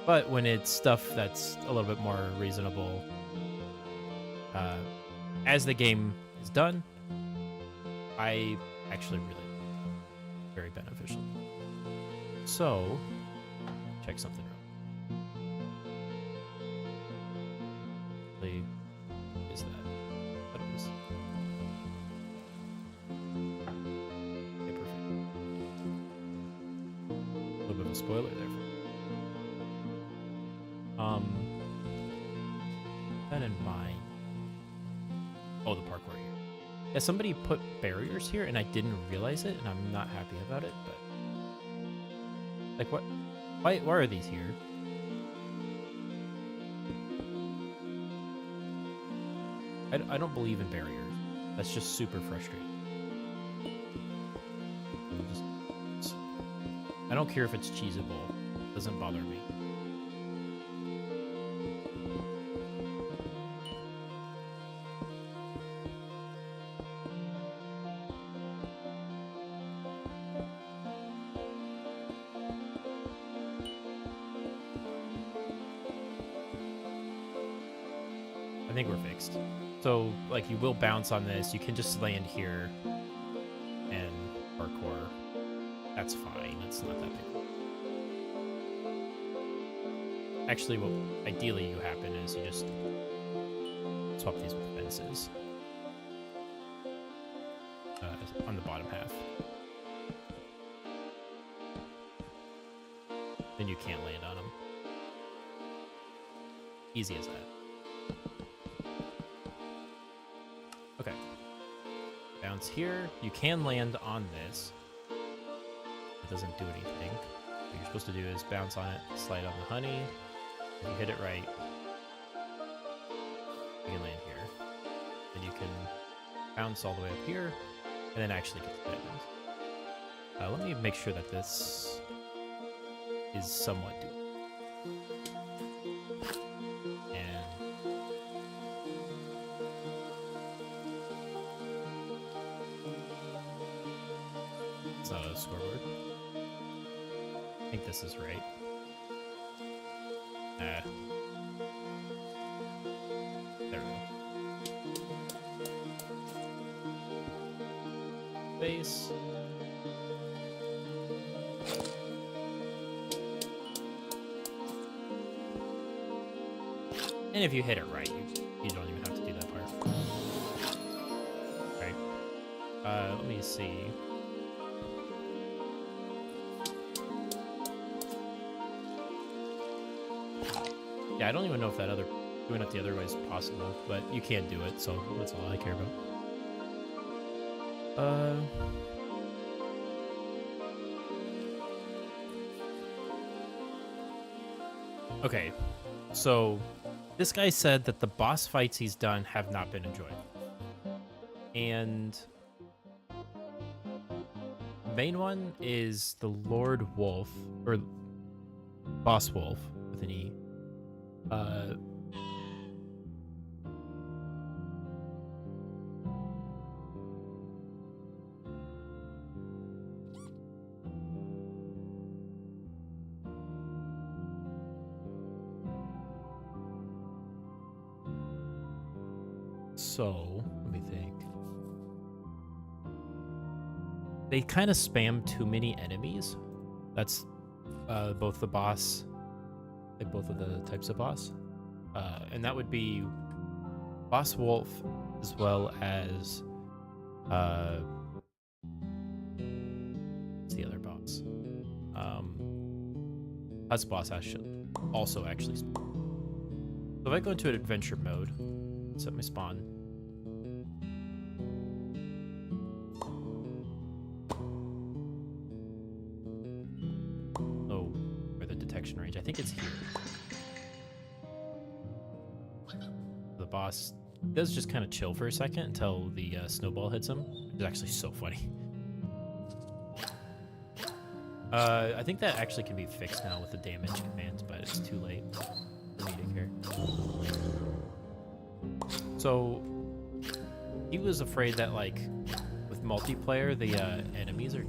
But when it's stuff that's a little bit more reasonable, as the game is done, I actually really very beneficial. So, check something real. Is that what it is? Okay, perfect. A little bit of a spoiler there. That in mind. Oh, the parkour here. Yeah, somebody put barriers here, and I didn't realize it, and I'm not happy about it. But like, what? Why are these here? I don't believe in barriers. That's just super frustrating. I don't care if it's cheesable. It doesn't bother me. I think we're fixed. So, like, you will bounce on this. You can just land here and parkour. That's fine. It's not that big. Actually, what ideally you happen is you just swap these with fences on the bottom half. Then you can't land on them. Easy as that. Okay. Bounce here. You can land on this. It doesn't do anything. What you're supposed to do is bounce on it, slide on the honey. If you hit it right, you can land here. Then you can bounce all the way up here, and then actually get the diamond. Let me make sure that this is somewhat doable. It's not a scoreboard. I think this is right. There we go. Base. And if you hit it right, you don't even have to do that part. Right. Let me see. Yeah, I don't even know if doing it the other way is possible, but you can do it, so that's all I care about. Okay, so this guy said that the boss fights he's done have not been enjoyed. And the main one is the Lord Wolf, or Boss Wolf with an E. So, let me think. They kind of spam too many enemies. That's both the boss, like both of the types of boss. And that would be Boss Wolf as well as what's the other boss? That's boss also actually. So if I go into an adventure mode, set my spawn. Oh, or the detection range. I think it's here. The boss does just kind of chill for a second until the snowball hits him. It's actually so funny. I think that actually can be fixed now with the damage commands, but it's too late for me to care. So he was afraid that like with multiplayer, the enemies are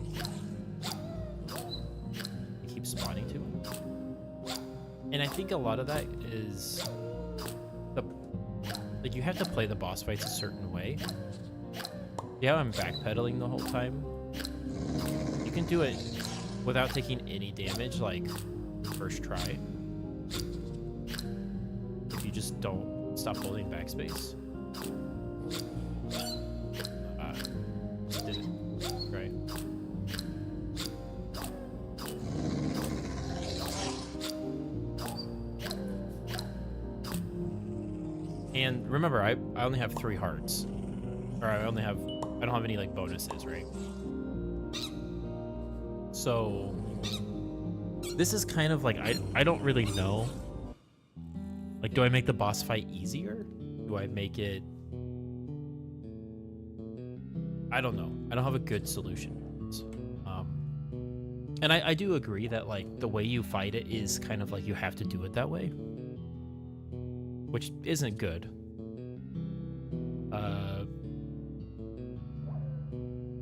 they keep spawning to him, and I think a lot of that is like you have to play the boss fights a certain way. Yeah, I'm backpedaling the whole time. You can do it without taking any damage, like first try. If you just don't stop holding backspace. Did it. Right. And remember, I only have 3 hearts. Or I don't have any like bonuses, right? So this is kind of like I don't really know. Like, do I make the boss fight easier? Do I make it? I don't know. I don't have a good solution. And I do agree that like the way you fight it is kind of like you have to do it that way, which isn't good.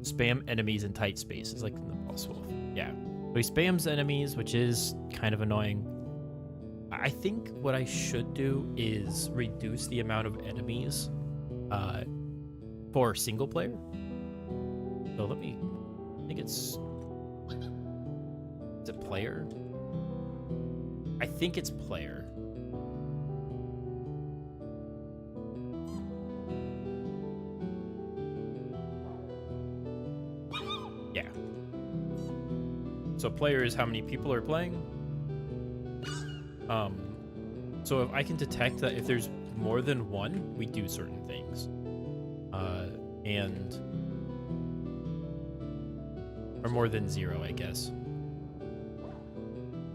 Spam enemies in tight spaces, like in the boss wolf. Yeah. So he spams enemies, which is kind of annoying. I think what I should do is reduce the amount of enemies for single player. So I think is it player? I think it's player. Yeah. So player is how many people are playing. So if I can detect that if there's more than one, we do certain things. Or more than 0, I guess.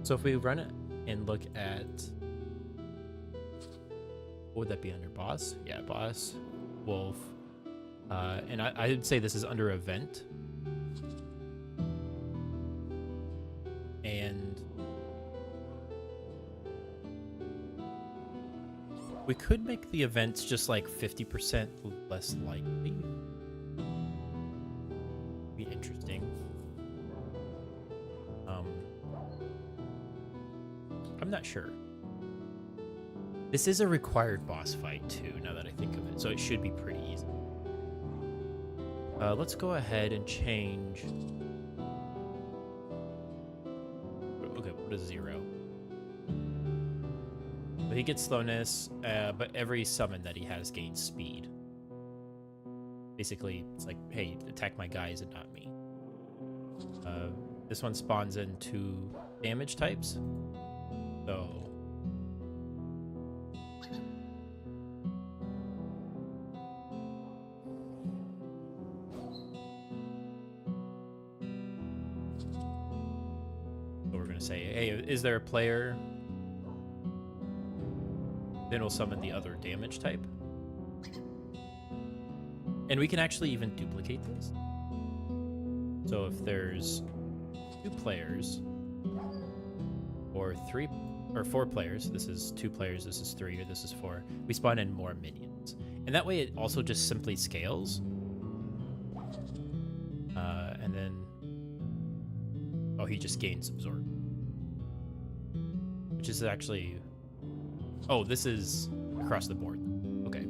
So if we run it and look at, what would that be under boss? Yeah, boss, wolf. And I'd say this is under event. And we could make the events just like 50% less likely. Be interesting. I'm not sure. This is a required boss fight too, now that I think of it, so it should be pretty easy. Let's go ahead and change. Okay, what is 0? So he gets slowness, but every summon that he has gains speed. Basically, it's like, hey, attack my guys and not me. This one spawns in 2 damage types. So we're gonna say, hey, is there a player? Then we'll summon the other damage type. And we can actually even duplicate this. So if there's 2 players or 3 or 4 players, this is 2 players, this is 3, or this is 4, we spawn in more minions. And that way it also just simply scales. And then, oh, he just gains absorb. Which is actually, oh, this is across the board. Okay.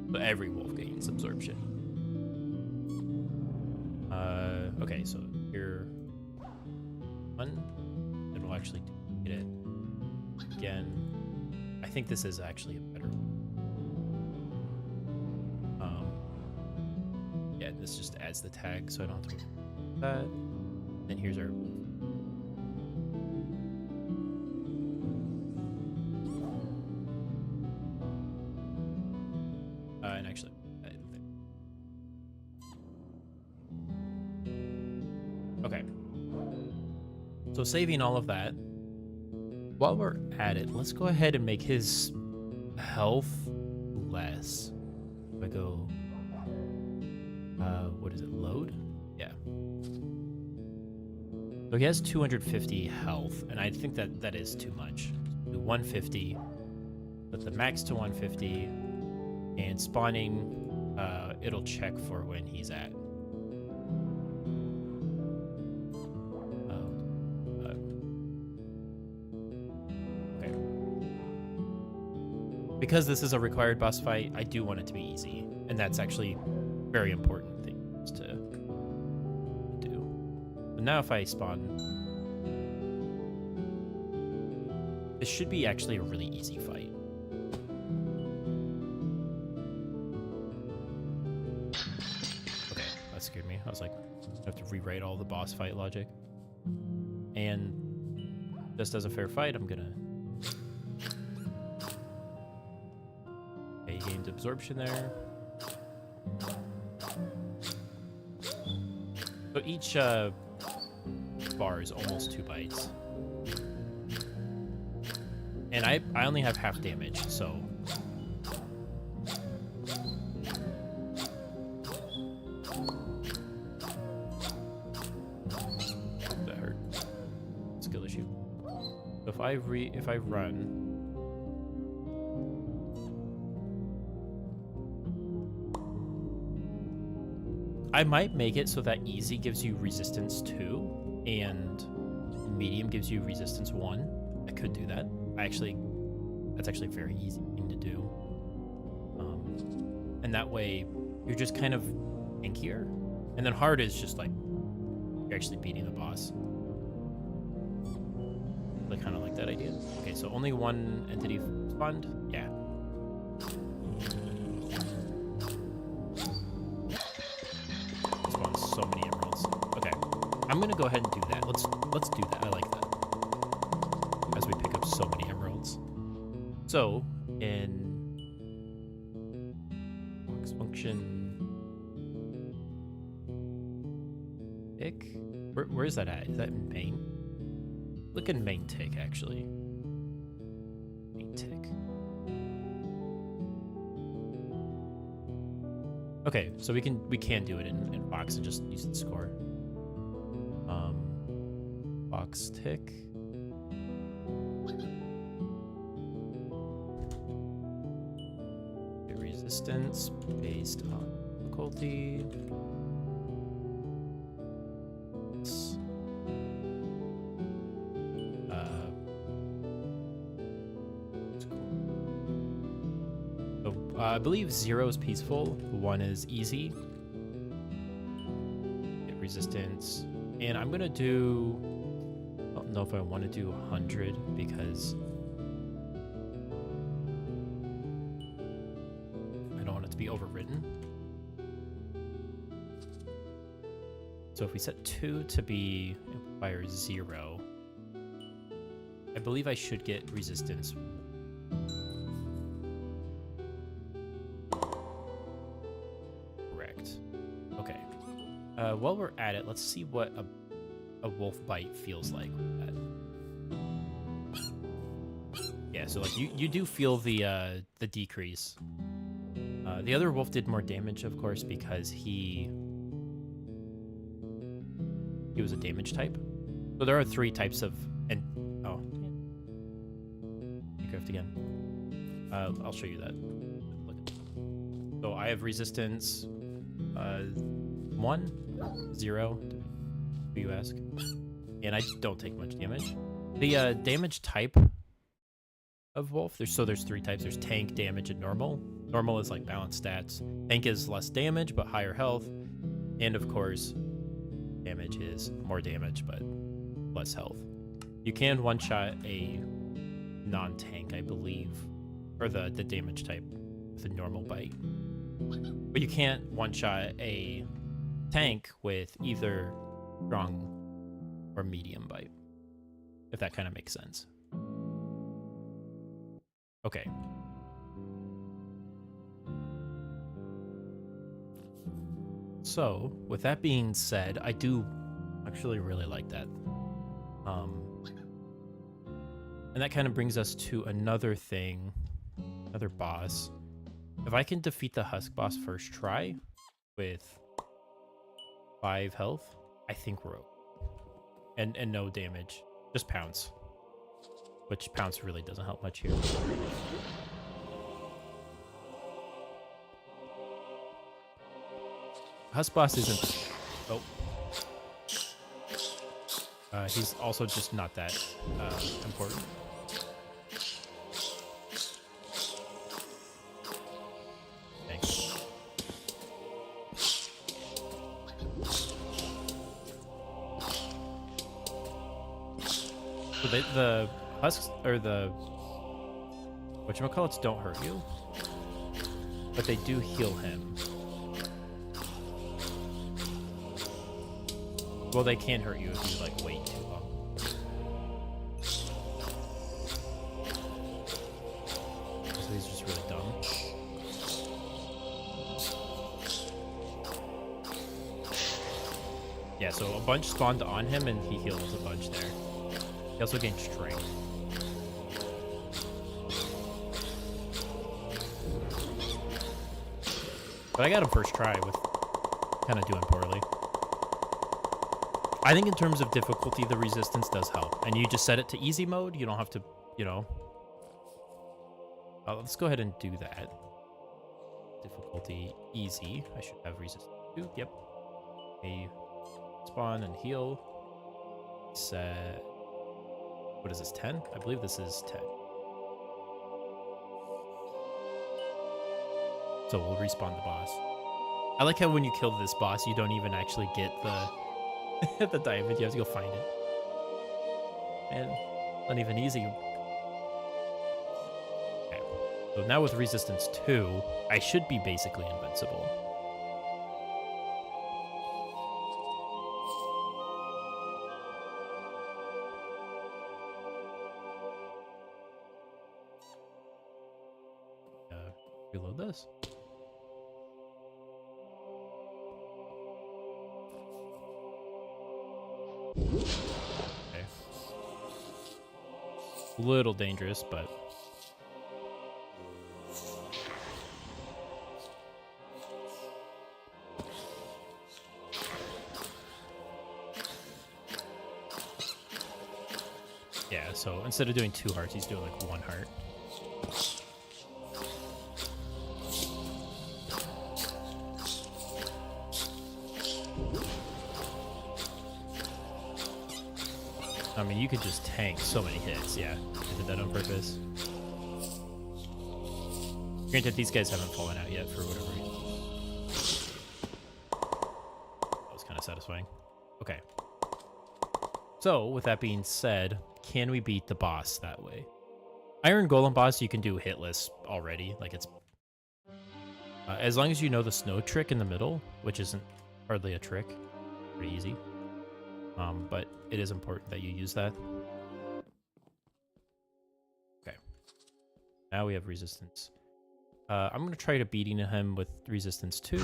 But every wolf gains absorption. Okay, so here, 1, then we'll actually get it again. I think this is actually a better one. Yeah, this just adds the tag, so I don't have to do that. Then here's our wolf. And actually, okay. So saving all of that, while we're at it, let's go ahead and make his health less. If I go, what is it, load? Yeah. So he has 250 health, and I think that is too much. Do 150, put the max to 150, and spawning, it'll check for when he's at. Okay. Because this is a required boss fight, I do want it to be easy, and that's actually very important things to do. But now if I spawn, this should be actually a really easy fight. That scared me. I was like, I have to rewrite all the boss fight logic. And just as a fair fight, I'm gonna... Okay, he gained absorption there. So each bar is almost 2 bites. And I only have half damage, so... That hurt. Skill issue. So if I run... I might make it so that easy gives you resistance 2 and medium gives you resistance 1. I could do that. That's actually a very easy thing to do. And that way you're just kind of tankier. And then hard is just like you're actually beating the boss. I kind of like that idea. Okay, so only one entity spawned? Yeah. Spawned so many emeralds. Okay. I'm gonna go ahead and do that. Let's do that. I like that. As we pick up so many emeralds. So in box function tick, where is that at? Is that in main? Look in main tick actually. Main tick. Okay, so we can do it in box and just use the score. Box tick. Resistance based on difficulty. So I believe 0 is peaceful, 1 is easy. Get resistance, and I'm gonna do. I don't know if I want to do 100 because. Be overridden. So if we set 2 to be amplifier 0, I believe I should get resistance. Correct. Okay. While we're at it, let's see what a wolf bite feels like with that. Yeah, so like you do feel the decrease. The other wolf did more damage, of course, because he was a damage type. So there are 3 types of... Oh. Minecraft again. I'll show you that. Look. So I have resistance 1, 0, if you ask. And I don't take much damage. The damage type of wolf, there's 3 types. There's tank, damage, and normal. Normal is like balanced stats. Tank is less damage but higher health, and of course damage is more damage but less health. You can one-shot a non-tank, I believe, or the damage type with a normal bite, but you can't one-shot a tank with either strong or medium bite, if that kind of makes sense. Okay. So, with that being said, I do actually really like that. And that kind of brings us to another thing, another boss. If I can defeat the Husk boss first try with 5 health, I think we're okay. and no damage. Just pounce. Which pounce really doesn't help much here. Husk boss isn't... Oh. He's also just not that important. Thanks. So the husks, or the whatchamacallits, don't hurt you, but they do heal him. Well, they can hurt you if you, like, wait too long. So he's just really dumb. Yeah, so a bunch spawned on him, and he heals a bunch there. He also gained strength. But I got him first try with kind of doing poorly. I think in terms of difficulty, the resistance does help. And you just set it to easy mode. You don't have to, you know. Let's go ahead and do that. Difficulty easy. I should have resistance too. Yep. A spawn and heal. Set. What is this, 10? I believe this is 10. So we'll respawn the boss. I like how when you kill this boss, you don't even actually get the the diamond. You have to go find it. And not even easy. Okay. So now with resistance 2, I should be basically invincible. Reload this. Okay. A little dangerous, but yeah, so instead of doing 2 hearts, he's doing like 1 heart. I mean, you could just tank so many hits. Yeah, I did that on purpose. Granted, these guys haven't fallen out yet for whatever reason. That was kind of satisfying. Okay. So, with that being said, can we beat the boss that way? Iron Golem boss, you can do hitless already. Like, it's... as long as you know the snow trick in the middle, which isn't hardly a trick. Pretty easy. But it is important that you use that. Okay. Now we have resistance. I'm going to try to beating him with resistance 2.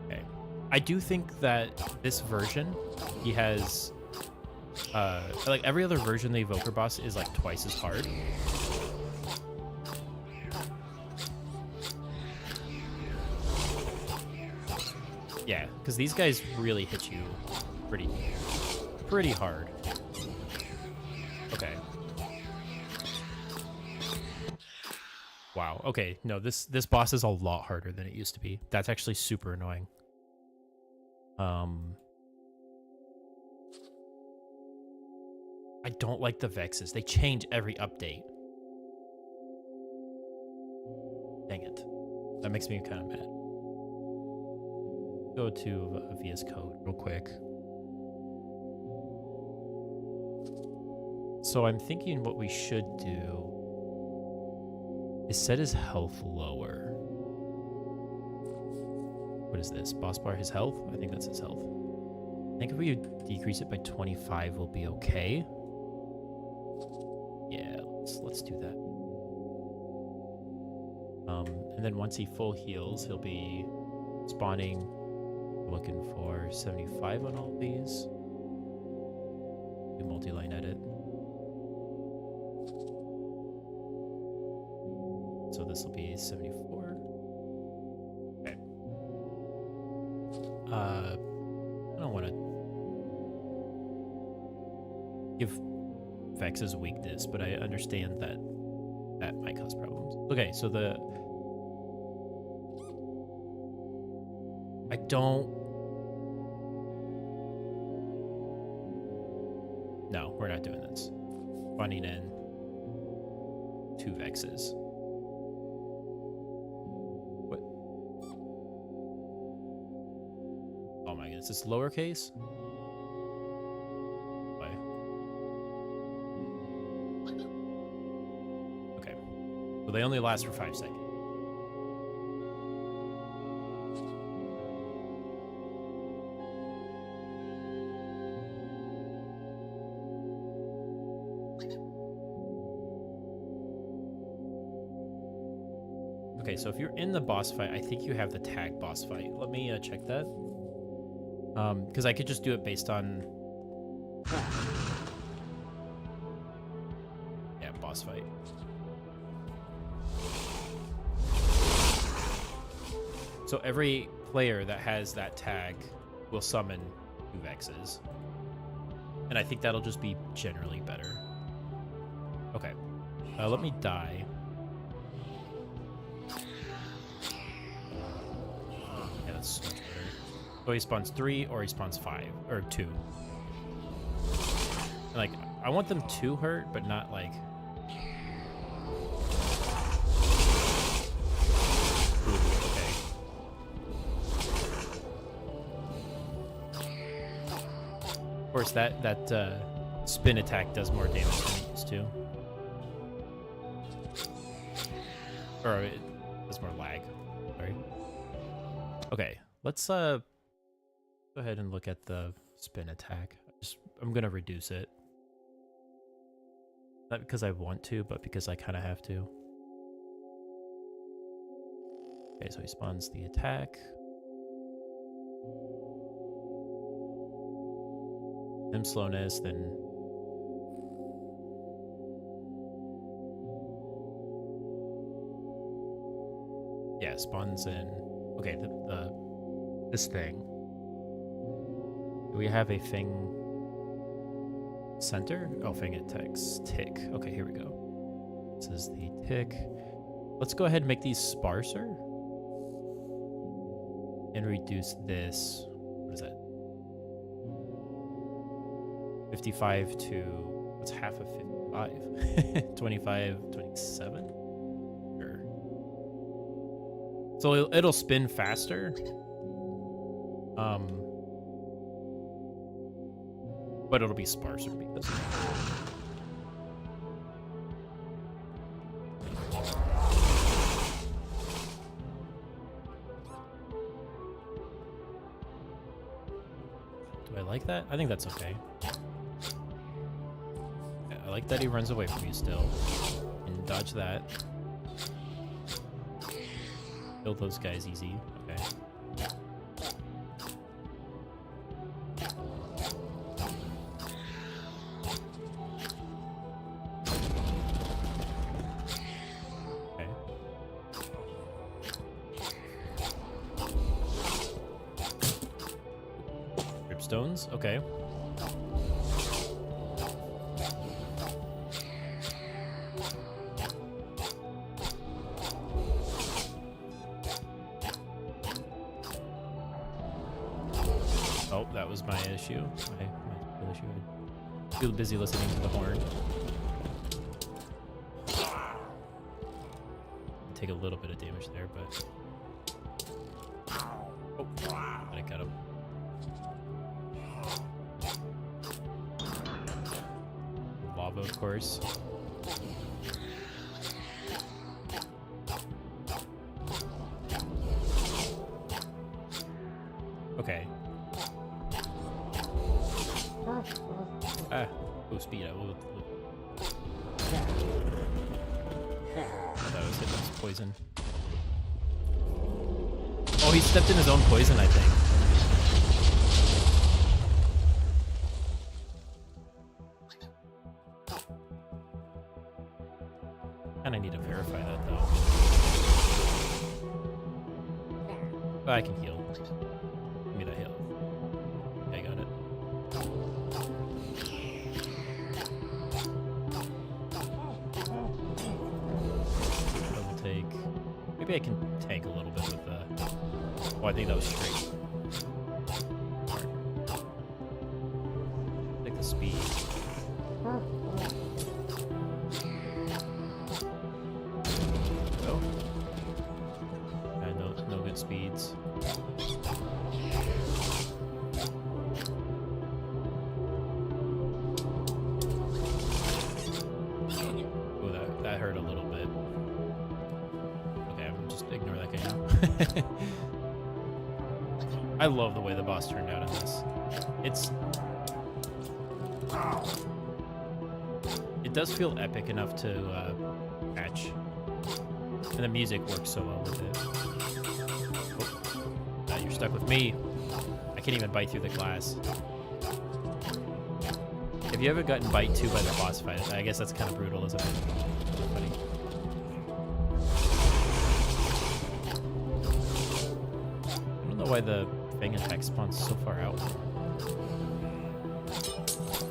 Okay. I do think that this version, he has... like, every other version, the Evoker boss is, like, twice as hard. Yeah, because these guys really hit you pretty hard. Okay. Wow. Okay. No, this boss is a lot harder than it used to be. That's actually super annoying. I don't like the Vexes. They change every update. Dang it. That makes me kind of mad. Go to VS Code real quick. So I'm thinking what we should do is set his health lower. What is this? Boss bar, his health? I think that's his health. I think if we decrease it by 25, we'll be okay. Yeah, let's do that. And then once he full heals, he'll be spawning. Looking for 75 on all these. Do multi-line edit. So this will be 74. Okay. I don't want to give Vex's weakness, but I understand that that might cause problems. Okay, so I don't... No, we're not doing this. Running in 2 Vexes. What? Oh my goodness, it's lowercase? Why? Okay. So they only last for 5 seconds. Okay, so if you're in the boss fight, I think you have the tag boss fight. Let me check that. Because I could just do it based on... Yeah, boss fight. So every player that has that tag will summon 2 Vexes. And I think that'll just be generally better. Okay. Let me die. Yeah, that's so much better. So he spawns 3 or he spawns 5 or 2. And like, I want them to hurt, but not like... Ooh, okay. Of course, that spin attack does more damage than it used to. Or it does more lag. Sorry. Okay, let's go ahead and look at the spin attack. I'm gonna reduce it. Not because I want to, but because I kind of have to. Okay, so he spawns the attack. Him slowness, then yeah, spawns in. Okay, this thing. Do we have a thing center? Oh, thing attacks tick. Okay, here we go. This is the tick. Let's go ahead and make these sparser and reduce this. What is that? 55 to what's half of 55? 25, 27? Sure. So it'll spin faster. But it'll be sparser because of that. Do I like that? I think that's okay. Yeah, I like that he runs away from you still. And dodge that. Kill those guys easy. Okay. Stones, okay. Oh, that was my issue. My real issue. I'm too busy listening to the horn. Take a little bit of damage there, but oh, I got him. Lava, of course. Okay. Ah, oh, speed up. That was hitting his poison. Oh, he stepped in his own poison, I think. And I need to verify that though. But I can heal. Give me that heal. Maybe I can tank a little bit with the... Oh, I think that was straight. Take the speed. Oh. No good speeds. Oh, that hurt a little bit. Okay, I'm just ignore that guy now. I love the way the boss turned out in this. It does feel epic enough to catch, and the music works so well with it. Oh, you're stuck with me. I can't even bite through the glass. If you haven't gotten bite 2 by the boss fight, I guess that's kind of brutal, isn't it? Funny. I don't know why the Fang attack spawns so far out.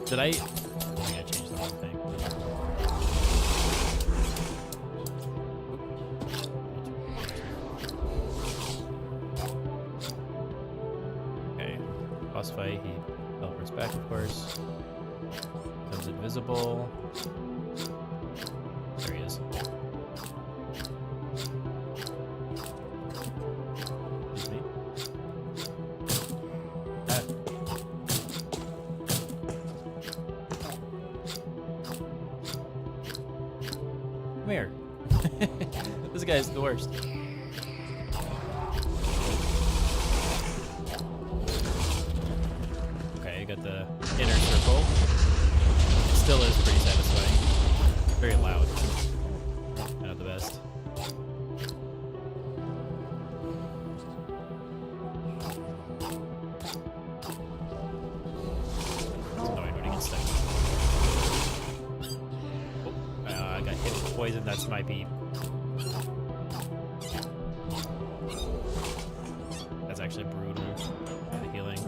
Did I gotta change the whole thing. Okay. Boss fight, he teleports back, of course. Becomes invisible. There he is. Excuse me. Come here. This guy's the worst. Okay, you got the inner circle. Still is pretty satisfying. Very loud. Not the best. It's annoying when he gets stuck. Oh, I got hit with poison. That's might be. That's actually brutal. The healing.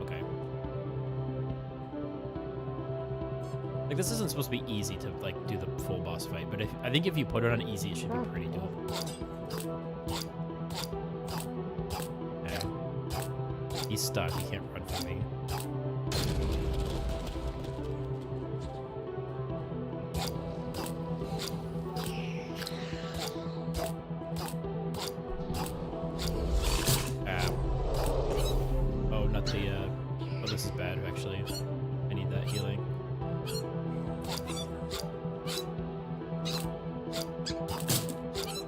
Okay. Like, this isn't supposed to be easy to, like, do the full boss fight, but I think if you put it on easy, it should be pretty doable. Okay. He's stuck. He can't run from me. Oh, not the, oh, this is bad, actually. I need that healing.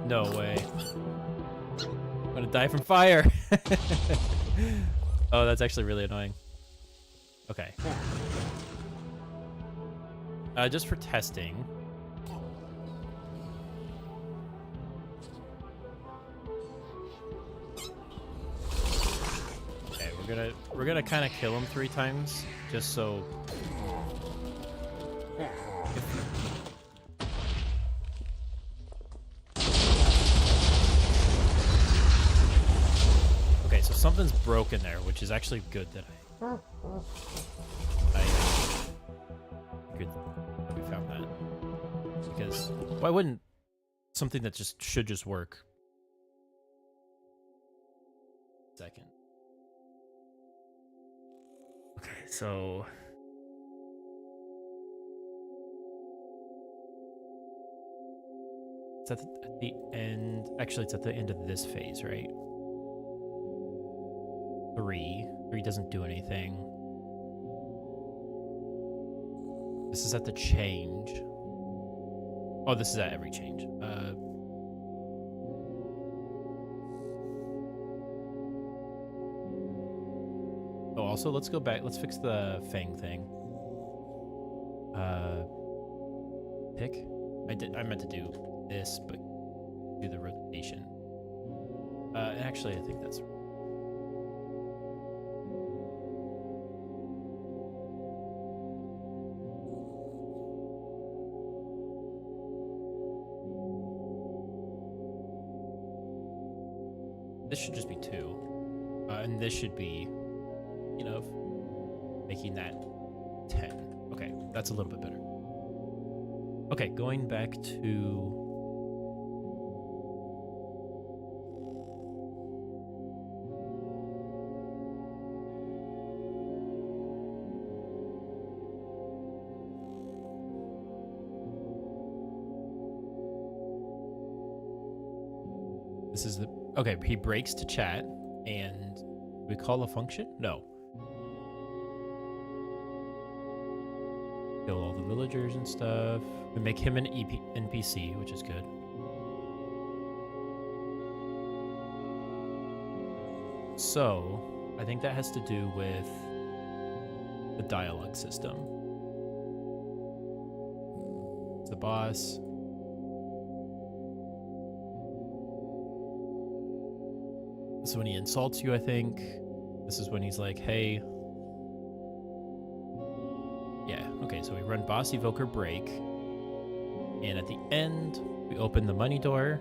No way. I'm gonna die from fire. Oh, that's actually really annoying. Okay. Just for testing. Okay, we're gonna kind of kill him 3 times, just so. Okay, so something's broken there, which is actually good that good that we found that. Because why wouldn't something that should just work? Second. Okay, so it's at the end. Actually, it's at the end of this phase, right? 3 doesn't do anything. This is at the change. Oh, this is at every change. Oh, also, let's go back. Let's fix the Fang thing. Pick. I meant to do this, but do the rotation. Actually, I think that's. This should just be 2. And this should be, you know, making that 10. Okay, that's a little bit better. Okay, going back to This is the... Okay, he breaks to chat, and we call a function? No. Kill all the villagers and stuff. We make him an NPC, which is good. So, I think that has to do with the dialogue system. It's the boss. This is when he insults you, I think. This is when he's like, hey. Yeah, okay, so we run boss evoker break. And at the end, we open the money door.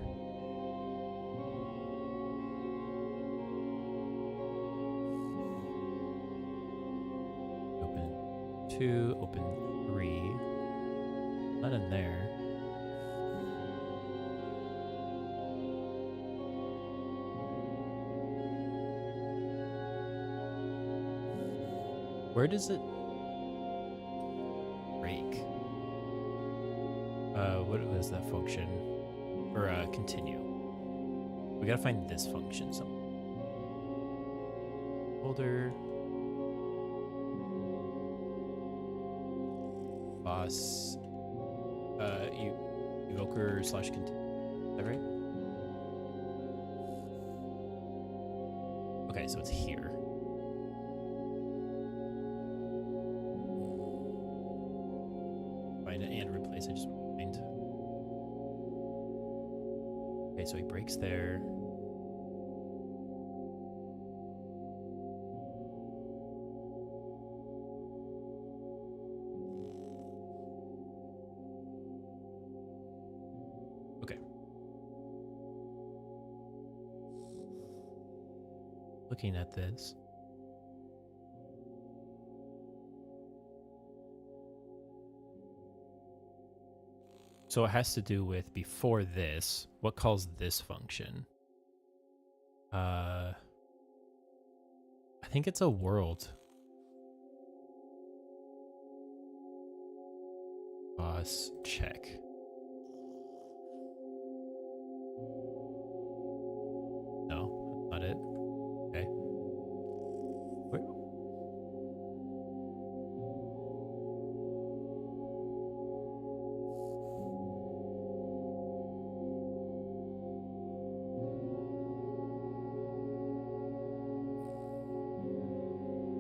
Open 2, open 3. Not in there. Where does it break? What was that function? Or continue. We gotta find this function somewhere. Folder. Boss. Evoker / continue. Is that right? Okay, so it's here. Find it and replace. I just find. Okay, so he breaks there. Okay. Looking at this. So it has to do with before this, what calls this function? I think it's a world. Boss check. No, not it. Okay. Where?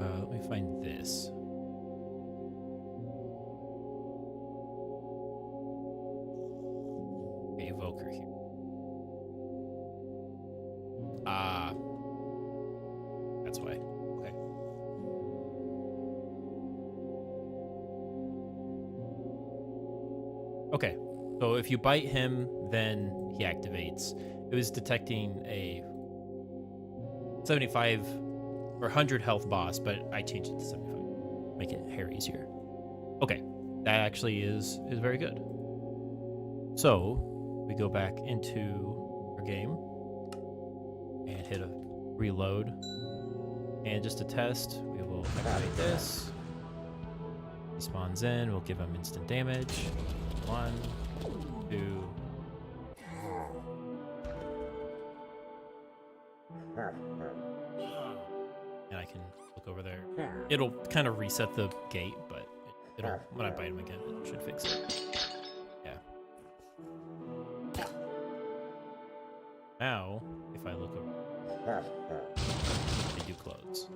Let me find this. Okay, evoker here. Ah. That's why. Okay. Okay. So if you bite him, then he activates. It was detecting a 75 or 100 health boss, but I changed it to 75. Make it hair easier. Okay, that actually is very good. So we go back into our game and hit a reload. And just to test, we will activate this. He spawns in, we'll give him instant damage. 1, 2. And I can look over there. It'll kind of reset the gate, but it'll, when I bite him again, it should fix it. Yeah. Now, if I look over, they do close.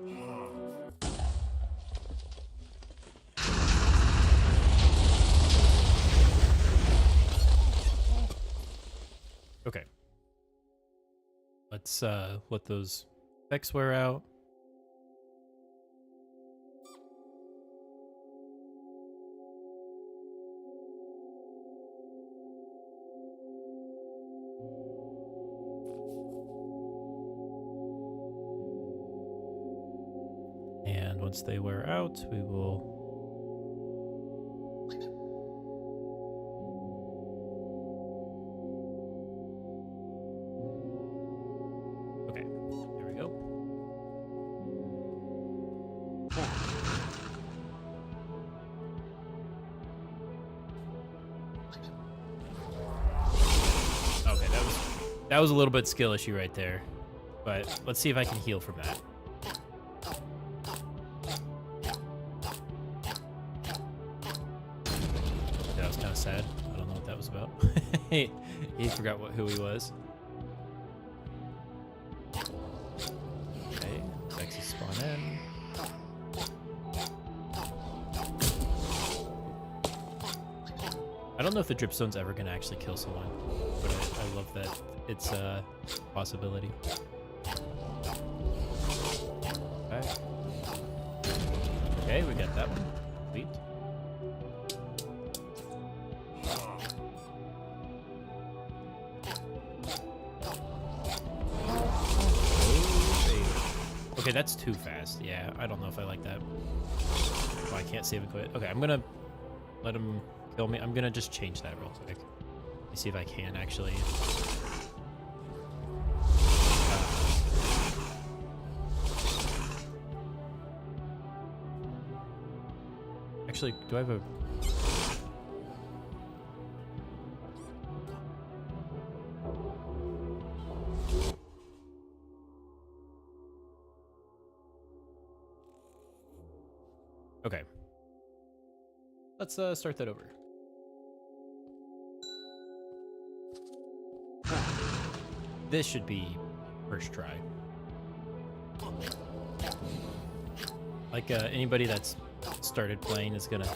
Okay. Let's let those effects wear out. And once they wear out, we will okay, there we go. Okay, That was a little bit skill issue right there. But let's see if I can heal from that. That was kind of sad. I don't know what that was about. he forgot who he was. Okay, Hotfixes spawn in. I don't know if the dripstone's ever gonna actually kill someone, but I love that it's a possibility. Okay. Okay, we got that one. Sweet. Okay, that's too fast. Yeah, I don't know if I like that. Oh, I can't save and quit. Okay, I'm gonna let him kill me. I'm gonna just change that real quick. Let me see if I can actually. Actually, do I have a... Okay. Let's start that over. This should be first try. Like anybody that's started playing is gonna...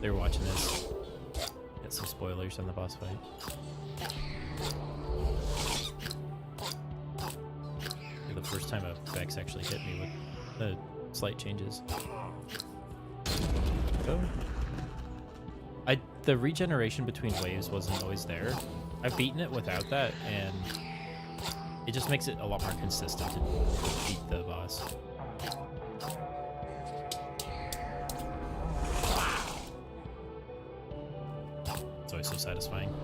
They're watching this. Get some spoilers on the boss fight. The first time a Vex actually hit me with the slight changes. Go. The regeneration between waves wasn't always there. I've beaten it without that, and it just makes it a lot more consistent to beat the boss. It's always so satisfying.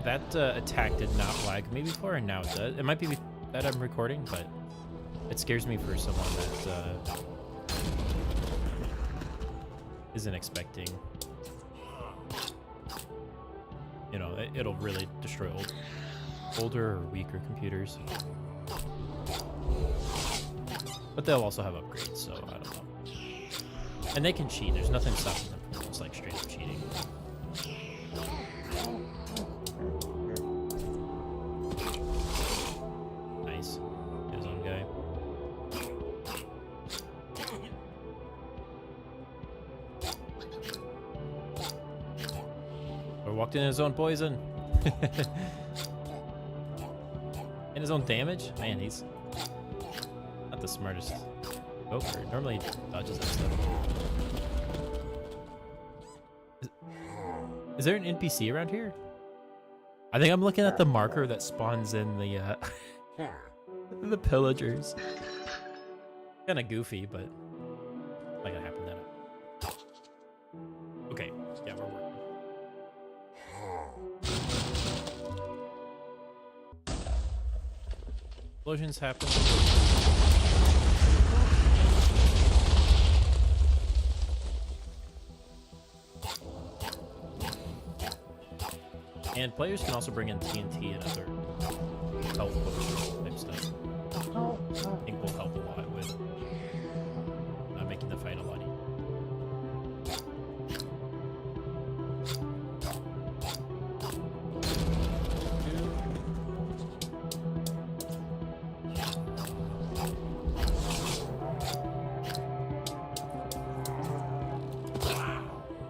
That attack did not lag me before, and now it does. It might be that I'm recording, but it scares me for someone that isn't expecting. You know, it'll really destroy older or weaker computers. But they'll also have upgrades, so I don't know. And they can cheat. There's nothing stopping them from just like straight up cheating. Walked in his own poison. And his own damage? Man, he's not the smartest poker. Normally he dodges that stuff. Is there an NPC around here? I think I'm looking at the marker that spawns in the the pillagers. Kinda goofy, but not gonna happen then. Okay, yeah, we're working. Explosions happen. And players can also bring in TNT and other health potion type stuff. I think will help a lot with making the fight a lot easier.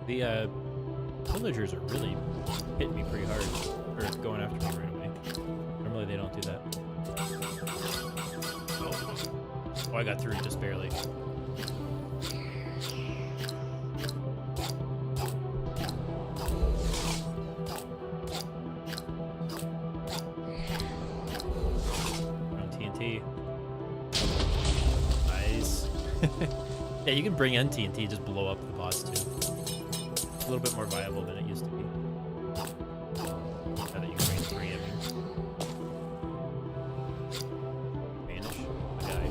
The villagers are really hitting me pretty hard, or going after me right away. Normally they don't do that. Oh, I got through just barely. On TNT. Nice. Yeah, you can bring in TNT, just blow up the boss too. A little bit more viable than it used to be. Now that you can bring 3 of them. Vanish. Okay.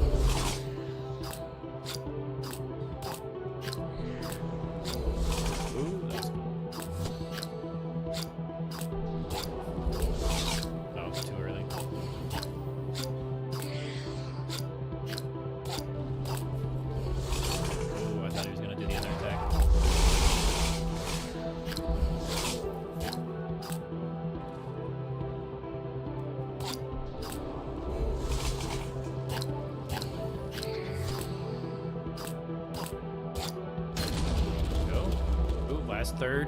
last third.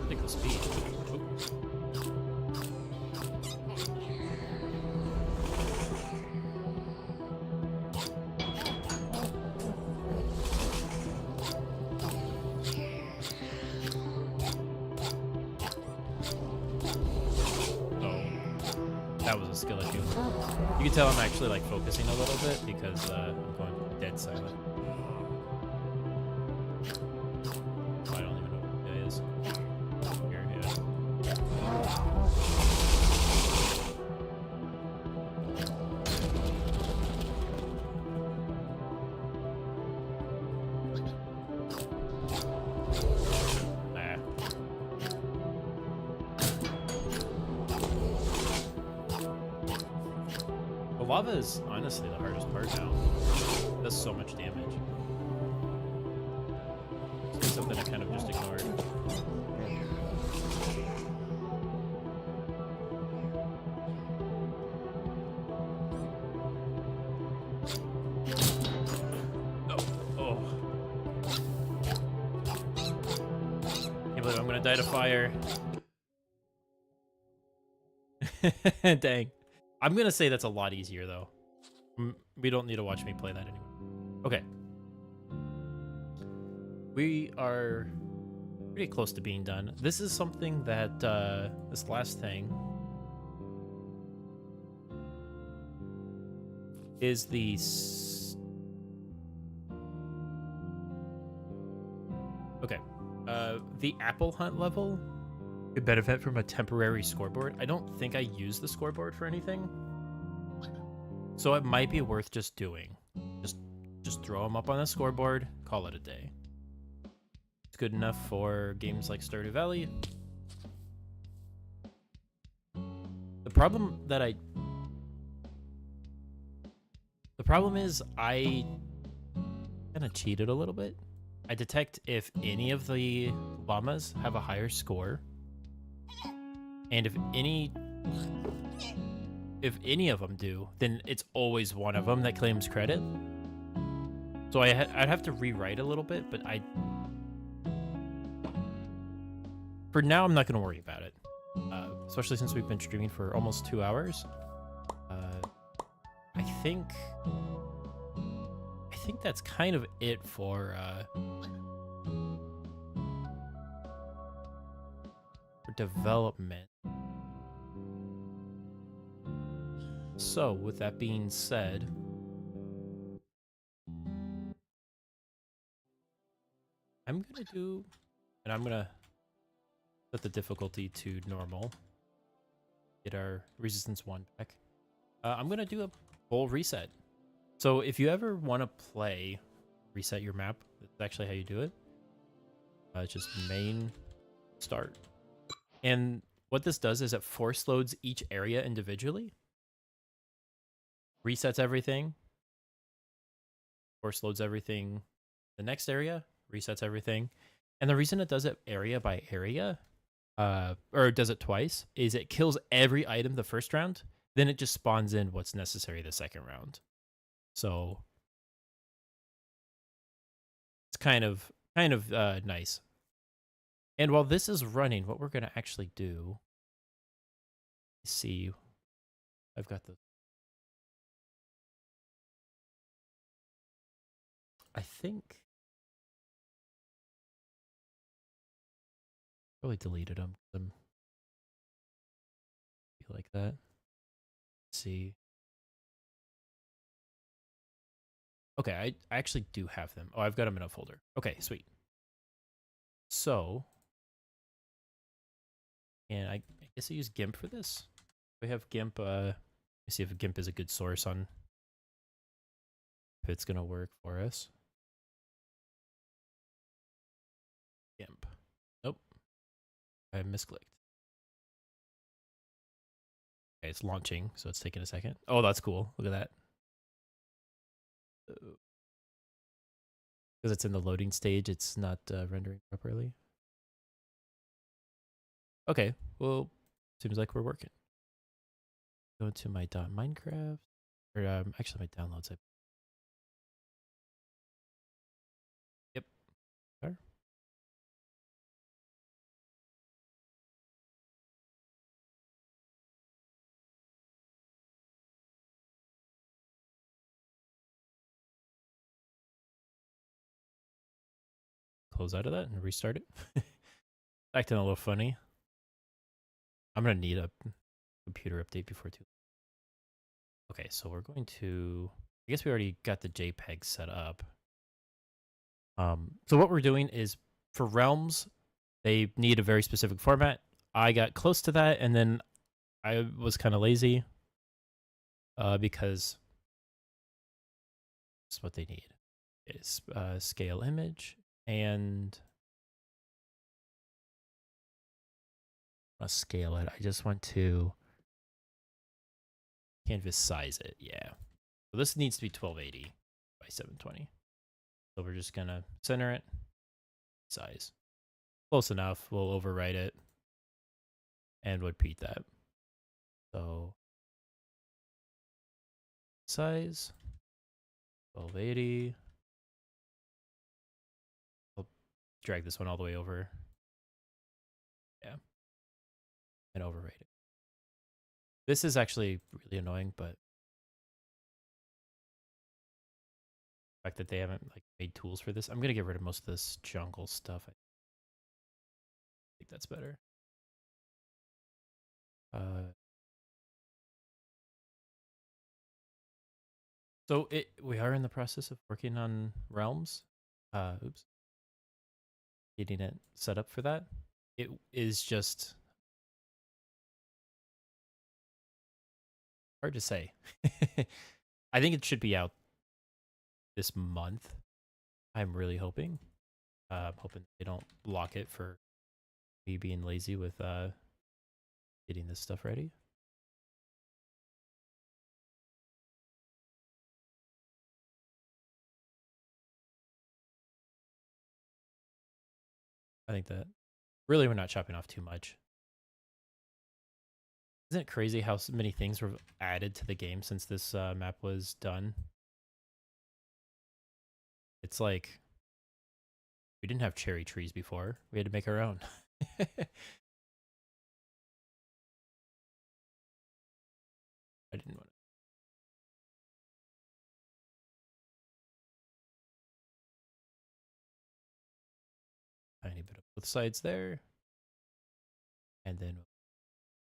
Take the speed. That was a skill issue. You can tell I'm actually like focusing a little bit because I'm going dead silent. Oh, I don't even know what it is. Here, The lava is honestly the hardest part now. It does so much damage. It's something I kind of just ignored. Oh. Can't believe I'm gonna die to fire. Dang. I'm gonna say that's a lot easier though. We don't need to watch me play that anymore. Okay. We are pretty close to being done. This is something that, this last thing is the apple hunt level could benefit from a temporary scoreboard. I don't think I use the scoreboard for anything, so it might be worth just doing. Just throw them up on the scoreboard, call it a day. It's good enough for games like Stardew Valley. The problem is I kind of cheated a little bit. I detect if any of the llamas have a higher score, and if any of them do, then it's always one of them that claims credit. So I'd have to rewrite a little bit, but for now, I'm not going to worry about it. Especially since we've been streaming for almost 2 hours. I think that's kind of it for development. So, with that being said, I'm gonna set the difficulty to normal. Get our resistance 1 back. I'm gonna do a full reset. So if you ever want to play reset your map, that's actually how you do it. It's just main start. And what this does is it force loads each area individually. Resets everything. Force loads everything. The next area resets everything. And the reason it does it area by area, or does it twice, is it kills every item the first round. Then it just spawns in what's necessary the second round. So it's kind of nice. And while this is running, what we're going to actually do, see, I've got the, I think, probably deleted them. Like that. Let's see. Okay, I actually do have them. Oh, I've got them in a folder. Okay, sweet. So, and I guess I use GIMP for this. We have GIMP. Let's see if GIMP is a good source on if it's gonna work for us. GIMP. Nope. I misclicked. Okay, it's launching, so it's taking a second. Oh, that's cool. Look at that. because it's in the loading stage, it's not rendering properly. Okay, well, seems like we're working. Go to my .minecraft, or actually my downloads. Yep. There. Close out of that and restart it. Acting a little funny. I'm gonna need a computer update before too. Okay, so we're going to. I guess we already got the JPEG set up. So what we're doing is for realms, they need a very specific format. I got close to that, and then I was kind of lazy because that's what they need. Is scale image and scale it. I just want to canvas size it. Yeah. So this needs to be 1280 by 720. So we're just gonna center it. Size. Close enough. We'll overwrite it and repeat that. So size 1280. I'll drag this one all the way over. Yeah. And overwrite it. This is actually really annoying, but the fact that they haven't like made tools for this. I'm gonna get rid of most of this jungle stuff. I think that's better. So we are in the process of working on realms. Oops. Getting it set up for that. It is just hard to say. I think it should be out this month. I'm really hoping. Hoping they don't block it for me being lazy with getting this stuff ready. I think that really we're not chopping off too much. Isn't it crazy how many things were added to the game since this map was done? It's like we didn't have cherry trees before. We had to make our own. I didn't want a tiny bit of both sides there. And then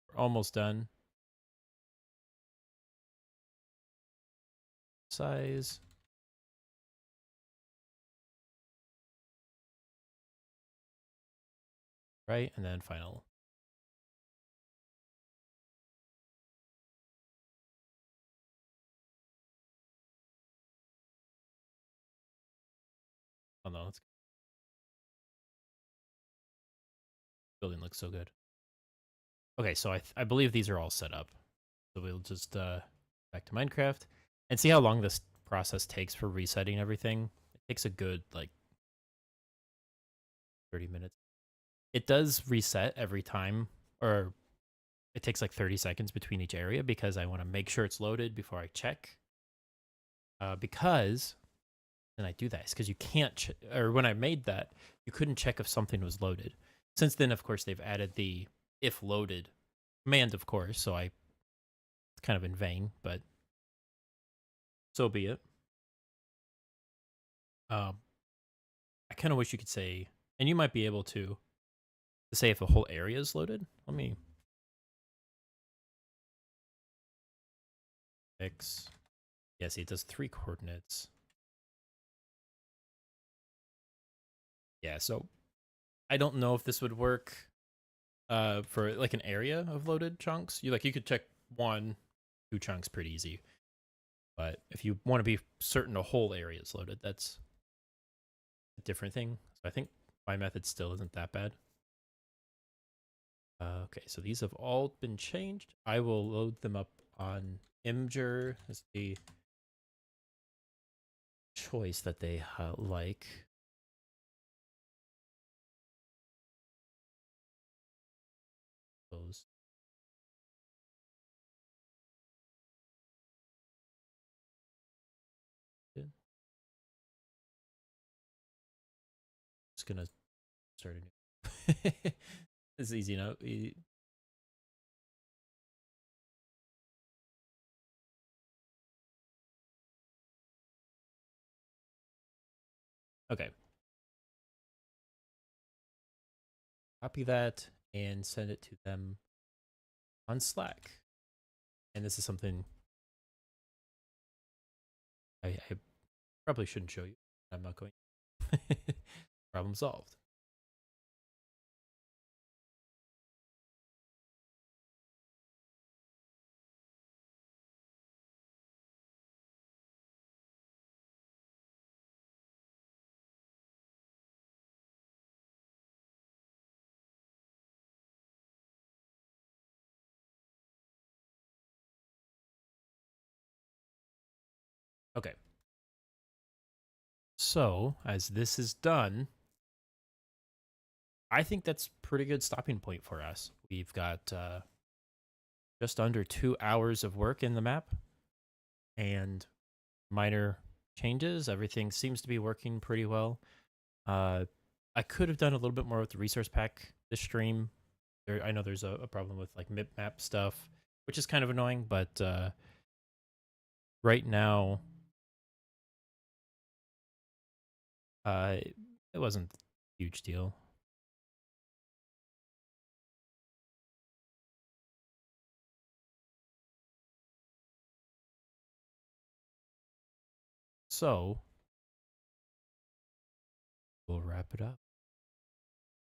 we're almost done. Size. Right, and then final. Oh no, it's building looks so good. Okay, so I believe these are all set up. So we'll just back to Minecraft and see how long this process takes for resetting everything. It takes a good like 30 minutes. It does reset every time, or it takes like 30 seconds between each area because I want to make sure it's loaded before I check. Because then I do that because you can't, or when I made that, you couldn't check if something was loaded. Since then, of course, they've added the if loaded command, of course, so it's kind of in vain, but so be it. I kind of wish you could say, and you might be able to say if a whole area is loaded. Let me fix. Yeah, see, it does 3 coordinates. Yeah, so I don't know if this would work for like an area of loaded chunks. You could check 1, 2 chunks pretty easy. But if you want to be certain a whole area is loaded, that's a different thing. So I think my method still isn't that bad. Okay, so these have all been changed. I will load them up on Imgur as the choice that they like. Those. Just gonna start a new. It's easy enough. Okay. Copy that and send it to them on Slack. And this is something I probably shouldn't show you. I'm not going. Problem solved. Okay. So, as this is done, I think that's pretty good stopping point for us. We've got just under 2 hours of work in the map and minor changes. Everything seems to be working pretty well. I could have done a little bit more with the resource pack this stream. I know there's a problem with like map stuff, which is kind of annoying, but right now, it wasn't a huge deal. So, we'll wrap it up.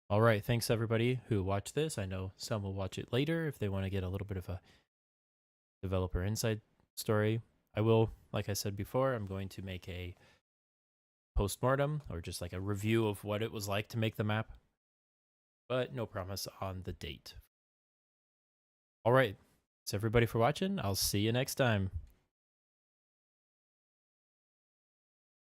All right, thanks everybody who watched this. I know some will watch it later if they want to get a little bit of a developer inside story. I will, like I said before, I'm going to make a postmortem or just like a review of what it was like to make the map, but no promise on the date. All right, thanks everybody for watching. I'll see you next time.